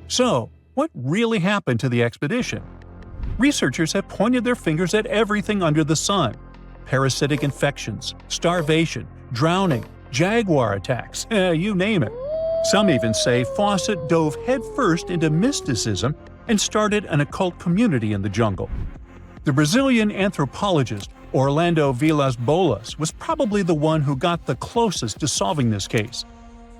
So, what really happened to the expedition? Researchers have pointed their fingers at everything under the sun: parasitic infections, starvation, drowning, jaguar attacks, you name it. Some even say Fawcett dove headfirst into mysticism and started an occult community in the jungle. The Brazilian anthropologist Orlando Vilas-Boas was probably the one who got the closest to solving this case.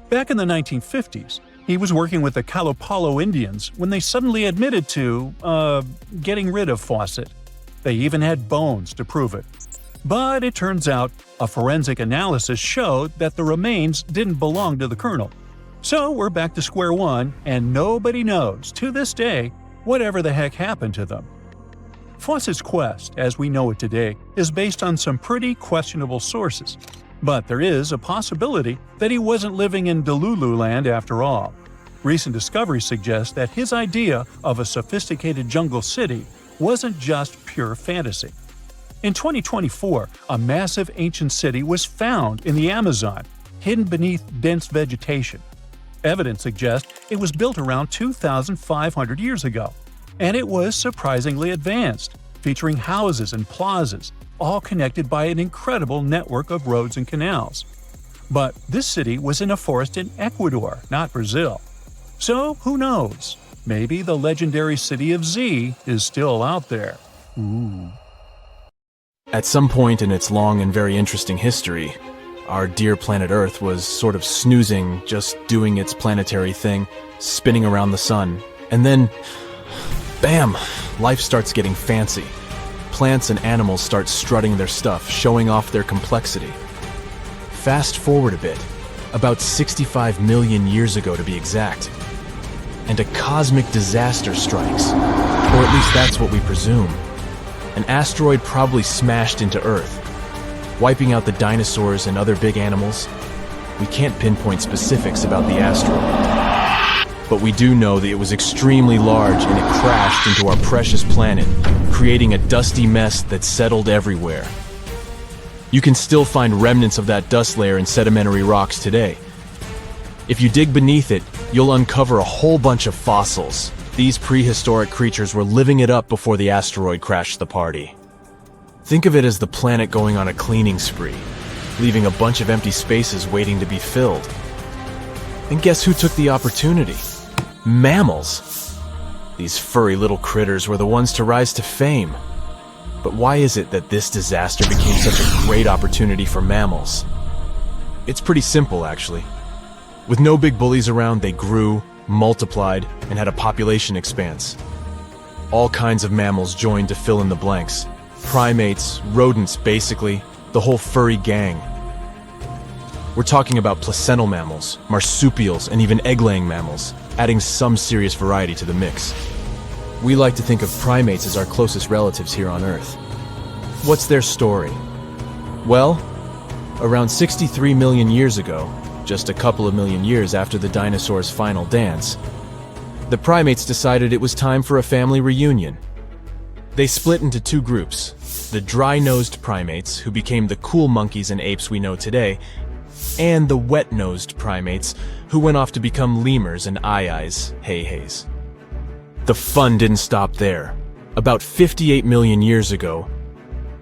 Back in the 1950s, He was working with the Kalapalo Indians when they suddenly admitted to, getting rid of Fawcett. They even had bones to prove it. But it turns out a forensic analysis showed that the remains didn't belong to the colonel. So we're back to square one, and nobody knows, to this day, whatever the heck happened to them. Fawcett's quest, as we know it today, is based on some pretty questionable sources. But there is a possibility that he wasn't living in Delulu land after all. Recent discoveries suggest that his idea of a sophisticated jungle city wasn't just pure fantasy. In 2024, a massive ancient city was found in the Amazon, hidden beneath dense vegetation. Evidence suggests it was built around 2,500 years ago, and it was surprisingly advanced, featuring houses and plazas, all connected by an incredible network of roads and canals. But this city was in a forest in Ecuador, not Brazil. So who knows? Maybe the legendary city of Z is still out there. Ooh. At some point in its long and very interesting history, our dear planet Earth was sort of snoozing, just doing its planetary thing, spinning around the sun. And then, bam! Life starts getting fancy. Plants and animals start strutting their stuff, showing off their complexity. Fast forward a bit, about 65 million years ago to be exact, and a cosmic disaster strikes. Or at least that's what we presume. An asteroid probably smashed into Earth, wiping out the dinosaurs and other big animals. We can't pinpoint specifics about the asteroid, but we do know that it was extremely large and it crashed into our precious planet, creating a dusty mess that settled everywhere. You can still find remnants of that dust layer in sedimentary rocks today. If you dig beneath it, you'll uncover a whole bunch of fossils. These prehistoric creatures were living it up before the asteroid crashed the party. Think of it as the planet going on a cleaning spree, leaving a bunch of empty spaces waiting to be filled. And guess who took the opportunity? Mammals! These furry little critters were the ones to rise to fame. But why is it that this disaster became such a great opportunity for mammals? It's pretty simple, actually. With no big bullies around, they grew, multiplied, and had a population expanse. All kinds of mammals joined to fill in the blanks. Primates, rodents, basically, the whole furry gang. We're talking about placental mammals, marsupials, and even egg-laying mammals, adding some serious variety to the mix. We like to think of primates as our closest relatives here on Earth. What's their story? Well, around 63 million years ago, just a couple of million years after the dinosaurs' final dance, the primates decided it was time for a family reunion. They split into two groups, the dry-nosed primates, who became the cool monkeys and apes we know today, and the wet-nosed primates, who went off to become lemurs and aye-ayes, hey-hays. The fun didn't stop there. About 58 million years ago,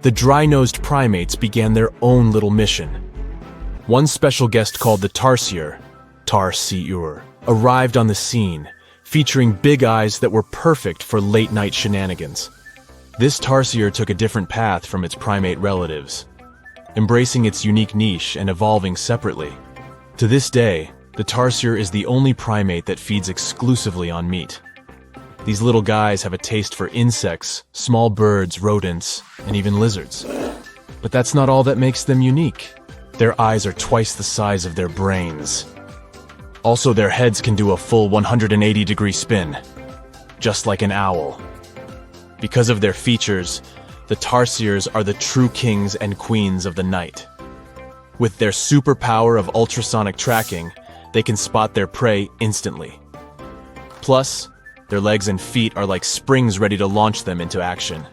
the dry-nosed primates began their own little mission. One special guest called the tarsier, arrived on the scene, featuring big eyes that were perfect for late-night shenanigans. This tarsier took a different path from its primate relatives, embracing its unique niche and evolving separately. To this day, the tarsier is the only primate that feeds exclusively on meat. These little guys have a taste for insects, small birds, rodents, and even lizards. But that's not all that makes them unique. Their eyes are twice the size of their brains. Also, their heads can do a full 180-degree spin, just like an owl. Because of their features, the tarsiers are the true kings and queens of the night. With their superpower of ultrasonic tracking, they can spot their prey instantly. Plus, their legs and feet are like springs ready to launch them into action.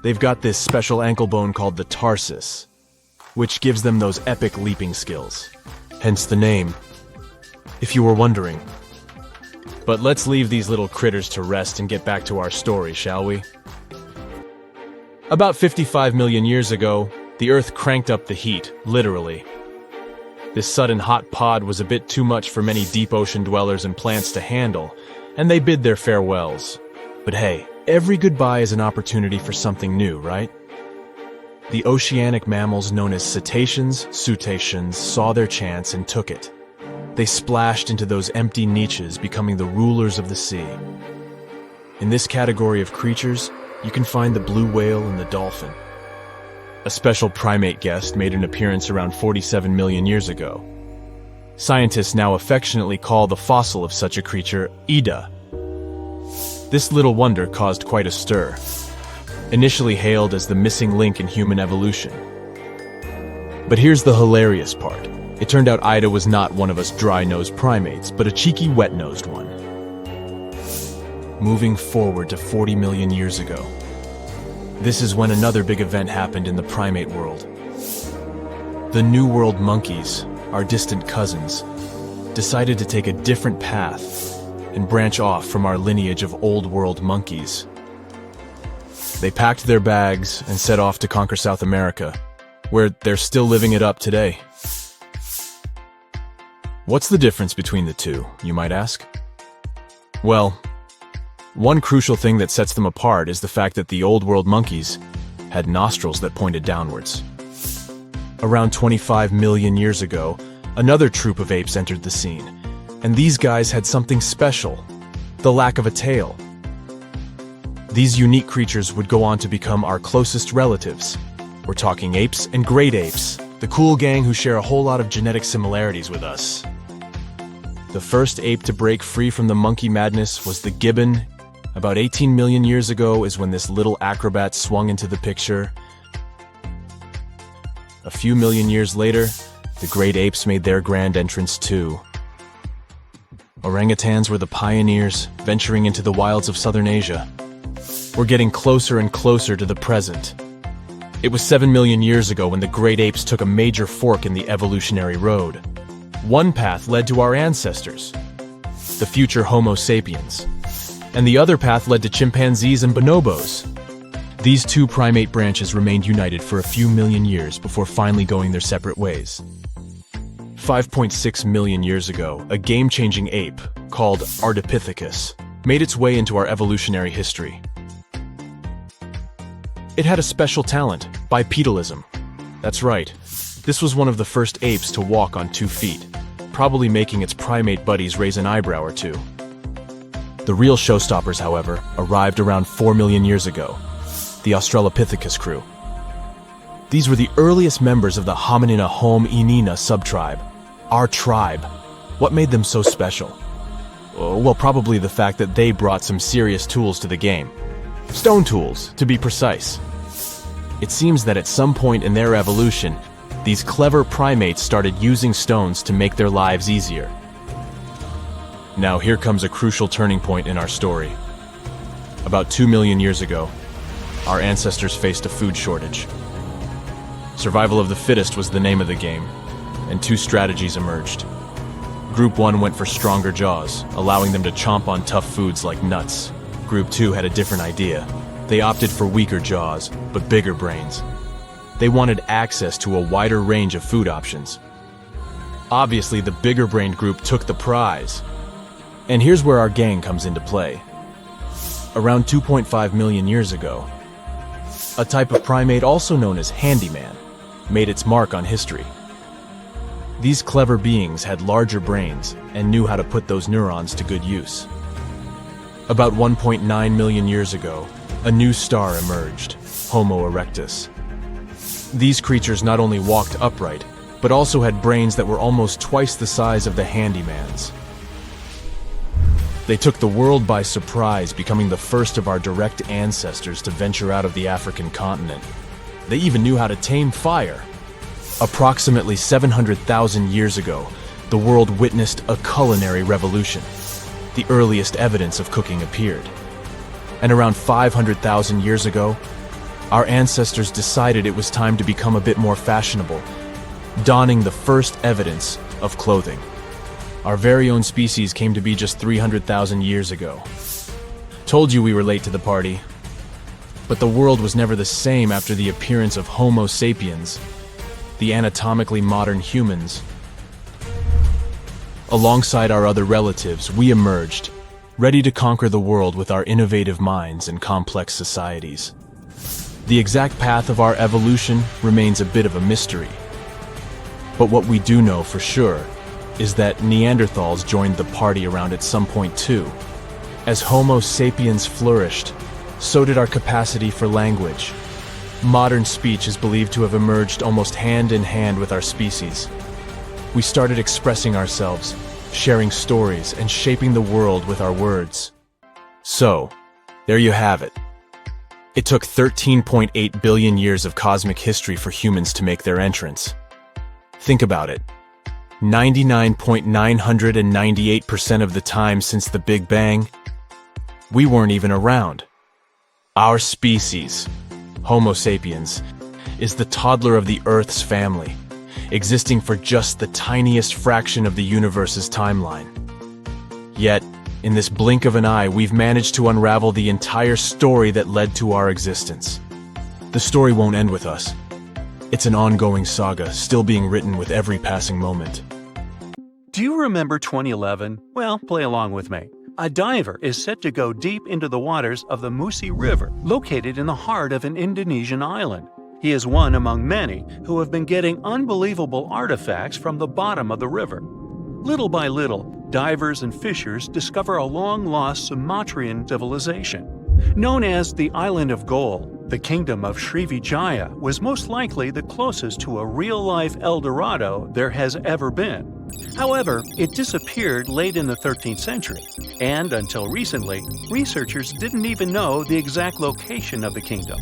They've got this special ankle bone called the tarsus, which gives them those epic leaping skills. Hence the name, if you were wondering. But let's leave these little critters to rest and get back to our story, shall we? About 55 million years ago, the Earth cranked up the heat, literally. This sudden hot pod was a bit too much for many deep ocean dwellers and plants to handle, and they bid their farewells. But hey, every goodbye is an opportunity for something new, right? The oceanic mammals known as cetaceans saw their chance and took it. They splashed into those empty niches, becoming the rulers of the sea. In this category of creatures, you can find the blue whale and the dolphin. A special primate guest made an appearance around 47 million years ago. Scientists now affectionately call the fossil of such a creature Ida. This little wonder caused quite a stir, initially hailed as the missing link in human evolution. But here's the hilarious part. It turned out Ida was not one of us dry-nosed primates, but a cheeky wet-nosed one. Moving forward to 40 million years ago. This is when another big event happened in the primate world. The New World monkeys, our distant cousins, decided to take a different path and branch off from our lineage of Old World monkeys. They packed their bags and set off to conquer South America, where they're still living it up today. What's the difference between the two, you might ask? Well, one crucial thing that sets them apart is the fact that the Old World monkeys had nostrils that pointed downwards. Around 25 million years ago, another troop of apes entered the scene, and these guys had something special: the lack of a tail. These unique creatures would go on to become our closest relatives. We're talking apes and great apes, the cool gang who share a whole lot of genetic similarities with us. The first ape to break free from the monkey madness was the gibbon. About 18 million years ago is when this little acrobat swung into the picture. A few million years later, the great apes made their grand entrance too. Orangutans were the pioneers, venturing into the wilds of southern Asia. We're getting closer and closer to the present. It was 7 million years ago when the great apes took a major fork in the evolutionary road. One path led to our ancestors, the future Homo sapiens, and the other path led to chimpanzees and bonobos. These two primate branches remained united for a few million years before finally going their separate ways. 5.6 million years ago, a game-changing ape called Ardipithecus made its way into our evolutionary history. It had a special talent, bipedalism. That's right, this was one of the first apes to walk on 2 feet, probably making its primate buddies raise an eyebrow or two. The real showstoppers, however, arrived around 4 million years ago, the Australopithecus crew. These were the earliest members of the Hominina hominina subtribe, our tribe. What made them so special? Well, probably the fact that they brought some serious tools to the game. Stone tools, to be precise. It seems that at some point in their evolution, these clever primates started using stones to make their lives easier. Now here comes a crucial turning point in our story. About 2 million years ago, our ancestors faced a food shortage. Survival of the fittest was the name of the game, and 2 strategies emerged. Group 1 went for stronger jaws, allowing them to chomp on tough foods like nuts. Group 2 had a different idea. They opted for weaker jaws, but bigger brains. They wanted access to a wider range of food options. Obviously, the bigger-brained group took the prize. And here's where our gang comes into play. Around 2.5 million years ago, a type of primate also known as handyman made its mark on history. These clever beings had larger brains and knew how to put those neurons to good use. About 1.9 million years ago, a new star emerged, Homo erectus. These creatures not only walked upright, but also had brains that were almost twice the size of the handyman's. They took the world by surprise, becoming the first of our direct ancestors to venture out of the African continent. They even knew how to tame fire. Approximately 700,000 years ago, the world witnessed a culinary revolution. The earliest evidence of cooking appeared. And around 500,000 years ago, our ancestors decided it was time to become a bit more fashionable, donning the first evidence of clothing. Our very own species came to be just 300,000 years ago. Told you we were late to the party. But the world was never the same after the appearance of Homo sapiens, the anatomically modern humans. Alongside our other relatives, we emerged, ready to conquer the world with our innovative minds and complex societies. The exact path of our evolution remains a bit of a mystery. But what we do know for sure is that Neanderthals joined the party around at some point too. As Homo sapiens flourished, so did our capacity for language. Modern speech is believed to have emerged almost hand in hand with our species. We started expressing ourselves, sharing stories, and shaping the world with our words. So, there you have it. It took 13.8 billion years of cosmic history for humans to make their entrance. Think about it. 99.998% of the time since the Big Bang, we weren't even around. Our species, Homo sapiens, is the toddler of the Earth's family, existing for just the tiniest fraction of the universe's timeline. Yet, in this blink of an eye, we've managed to unravel the entire story that led to our existence. The story won't end with us. It's an ongoing saga, still being written with every passing moment. Do you remember 2011? Well, play along with me. A diver is set to go deep into the waters of the Musi River, located in the heart of an Indonesian island. He is one among many who have been getting unbelievable artifacts from the bottom of the river. Little by little, divers and fishers discover a long-lost Sumatran civilization. Known as the Island of Gold, the kingdom of Srivijaya was most likely the closest to a real-life El Dorado there has ever been. However, it disappeared late in the 13th century, and until recently, researchers didn't even know the exact location of the kingdom.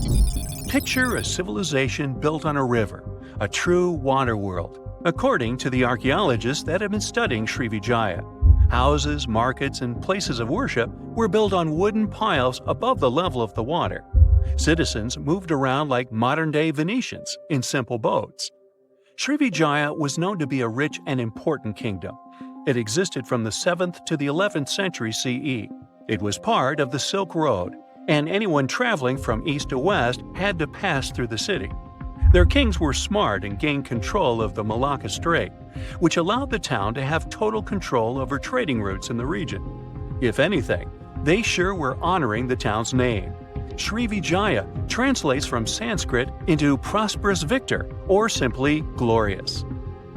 Picture a civilization built on a river, a true water world, according to the archaeologists that have been studying Srivijaya. Houses, markets, and places of worship were built on wooden piles above the level of the water. Citizens moved around like modern-day Venetians in simple boats. Srivijaya was known to be a rich and important kingdom. It existed from the 7th to the 11th century CE. It was part of the Silk Road, and anyone traveling from east to west had to pass through the city. Their kings were smart and gained control of the Malacca Strait, which allowed the town to have total control over trading routes in the region. If anything, they sure were honoring the town's name. Srivijaya translates from Sanskrit into prosperous victor, or simply glorious.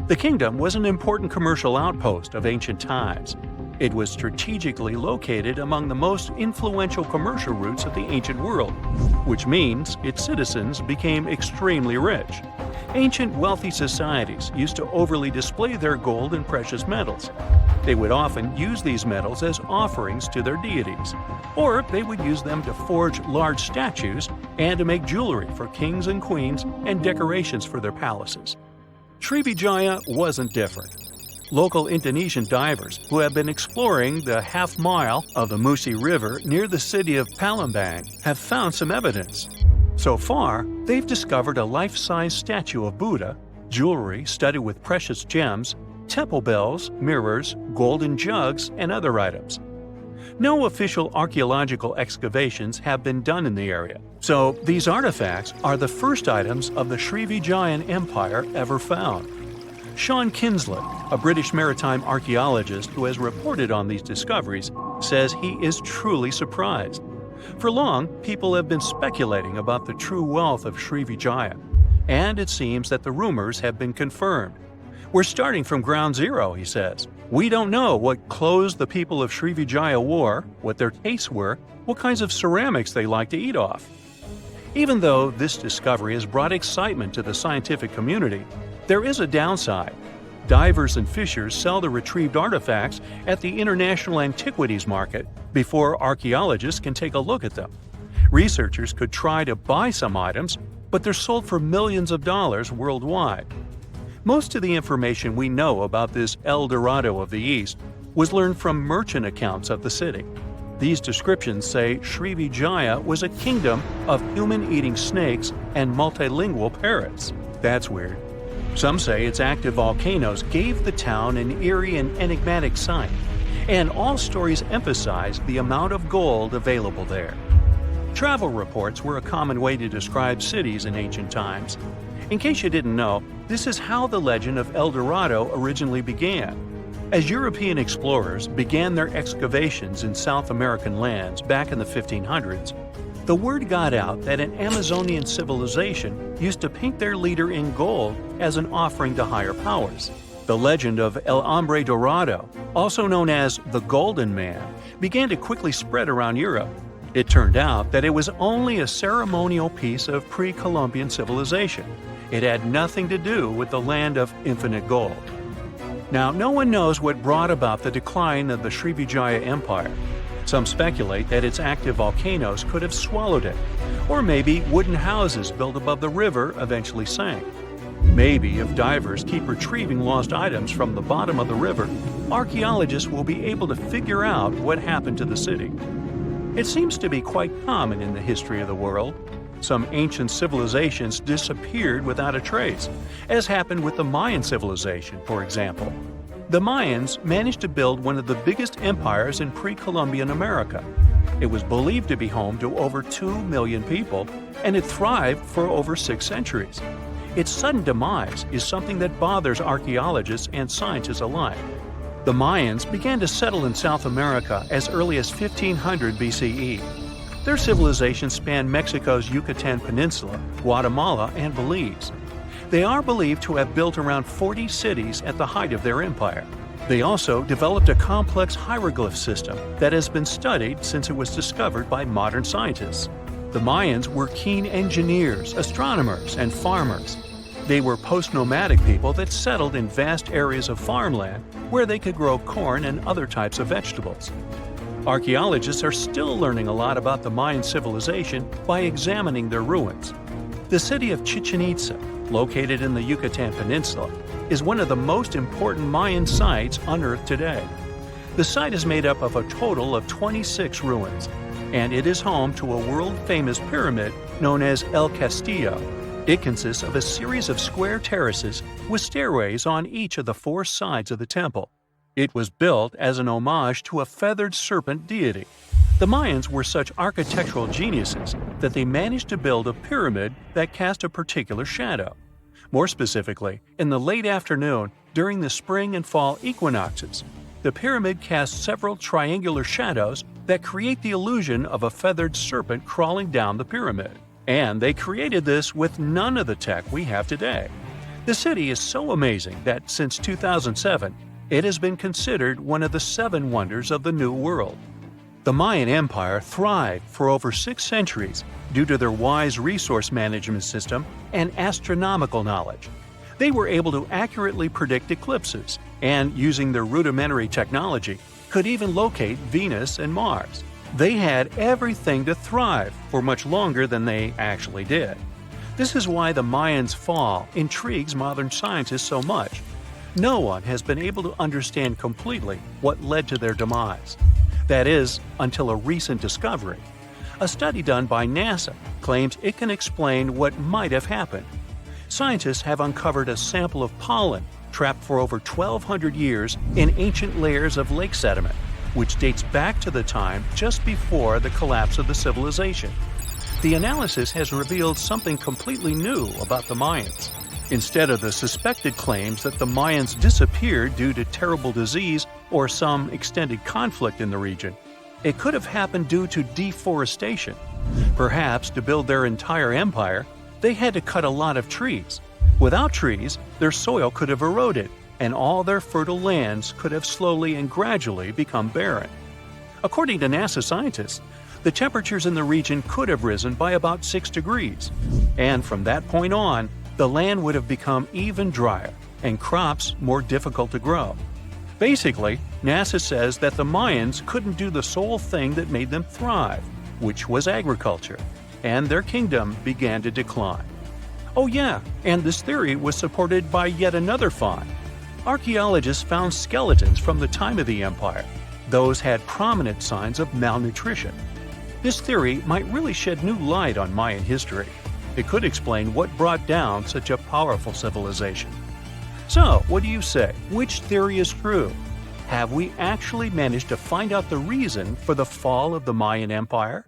The kingdom was an important commercial outpost of ancient times. It was strategically located among the most influential commercial routes of the ancient world, which means its citizens became extremely rich. Ancient wealthy societies used to overly display their gold and precious metals. They would often use these metals as offerings to their deities, or they would use them to forge large statues and to make jewelry for kings and queens and decorations for their palaces. Srivijaya wasn't different. Local Indonesian divers who have been exploring the half-mile of the Musi River near the city of Palembang have found some evidence. So far, they've discovered a life-size statue of Buddha, jewelry studded with precious gems, temple bells, mirrors, golden jugs, and other items. No official archaeological excavations have been done in the area, so these artifacts are the first items of the Srivijayan Empire ever found. Sean Kinslett, a British maritime archaeologist who has reported on these discoveries, says he is truly surprised. For long, people have been speculating about the true wealth of Srivijaya, and it seems that the rumors have been confirmed. We're starting from ground zero, he says. We don't know what clothes the people of Srivijaya wore, what their tastes were, what kinds of ceramics they like to eat off. Even though this discovery has brought excitement to the scientific community, there is a downside. Divers and fishers sell the retrieved artifacts at the International Antiquities Market before archaeologists can take a look at them. Researchers could try to buy some items, but they're sold for millions of dollars worldwide. Most of the information we know about this El Dorado of the East was learned from merchant accounts of the city. These descriptions say Srivijaya was a kingdom of human-eating snakes and multilingual parrots. That's weird. Some say its active volcanoes gave the town an eerie and enigmatic sight, and all stories emphasize the amount of gold available there. Travel reports were a common way to describe cities in ancient times. In case you didn't know, this is how the legend of El Dorado originally began. As European explorers began their excavations in South American lands back in the 1500s, the word got out that an Amazonian civilization used to paint their leader in gold as an offering to higher powers. The legend of El Hombre Dorado, also known as the Golden Man, began to quickly spread around Europe. It turned out that it was only a ceremonial piece of pre-Columbian civilization. It had nothing to do with the land of infinite gold. Now, no one knows what brought about the decline of the Srivijaya Empire. Some speculate that its active volcanoes could have swallowed it, or maybe wooden houses built above the river eventually sank. Maybe if divers keep retrieving lost items from the bottom of the river, archaeologists will be able to figure out what happened to the city. It seems to be quite common in the history of the world. Some ancient civilizations disappeared without a trace, as happened with the Mayan civilization, for example. The Mayans managed to build one of the biggest empires in pre-Columbian America. It was believed to be home to over 2 million people, and it thrived for over 6 centuries. Its sudden demise is something that bothers archaeologists and scientists alike. The Mayans began to settle in South America as early as 1500 BCE. Their civilization spanned Mexico's Yucatan Peninsula, Guatemala, and Belize. They are believed to have built around 40 cities at the height of their empire. They also developed a complex hieroglyph system that has been studied since it was discovered by modern scientists. The Mayans were keen engineers, astronomers, and farmers. They were post-nomadic people that settled in vast areas of farmland where they could grow corn and other types of vegetables. Archaeologists are still learning a lot about the Mayan civilization by examining their ruins. The city of Chichen Itza, located in the Yucatan Peninsula, is one of the most important Mayan sites unearthed today. The site is made up of a total of 26 ruins, and it is home to a world-famous pyramid known as El Castillo. It consists of a series of square terraces with stairways on each of the 4 sides of the temple. It was built as an homage to a feathered serpent deity. The Mayans were such architectural geniuses that they managed to build a pyramid that cast a particular shadow. More specifically, in the late afternoon during the spring and fall equinoxes, the pyramid casts several triangular shadows that create the illusion of a feathered serpent crawling down the pyramid. And they created this with none of the tech we have today. The city is so amazing that since 2007, it has been considered one of the 7 wonders of the New World. The Mayan Empire thrived for over 6 centuries due to their wise resource management system and astronomical knowledge. They were able to accurately predict eclipses and, using their rudimentary technology, could even locate Venus and Mars. They had everything to thrive for much longer than they actually did. This is why the Mayans' fall intrigues modern scientists so much. No one has been able to understand completely what led to their demise. That is, until a recent discovery. A study done by NASA claims it can explain what might have happened. Scientists have uncovered a sample of pollen trapped for over 1,200 years in ancient layers of lake sediment, which dates back to the time just before the collapse of the civilization. The analysis has revealed something completely new about the Mayans. Instead of the suspected claims that the Mayans disappeared due to terrible disease or some extended conflict in the region, it could have happened due to deforestation. Perhaps to build their entire empire, they had to cut a lot of trees. Without trees, their soil could have eroded, and all their fertile lands could have slowly and gradually become barren. According to NASA scientists, the temperatures in the region could have risen by about 6 degrees, and from that point on, the land would have become even drier and crops more difficult to grow. Basically, NASA says that the Mayans couldn't do the sole thing that made them thrive, which was agriculture, and their kingdom began to decline. Oh yeah, and this theory was supported by yet another find. Archaeologists found skeletons from the time of the empire. Those had prominent signs of malnutrition. This theory might really shed new light on Mayan history. It could explain what brought down such a powerful civilization. So, what do you say? Which theory is true? Have we actually managed to find out the reason for the fall of the Mayan Empire?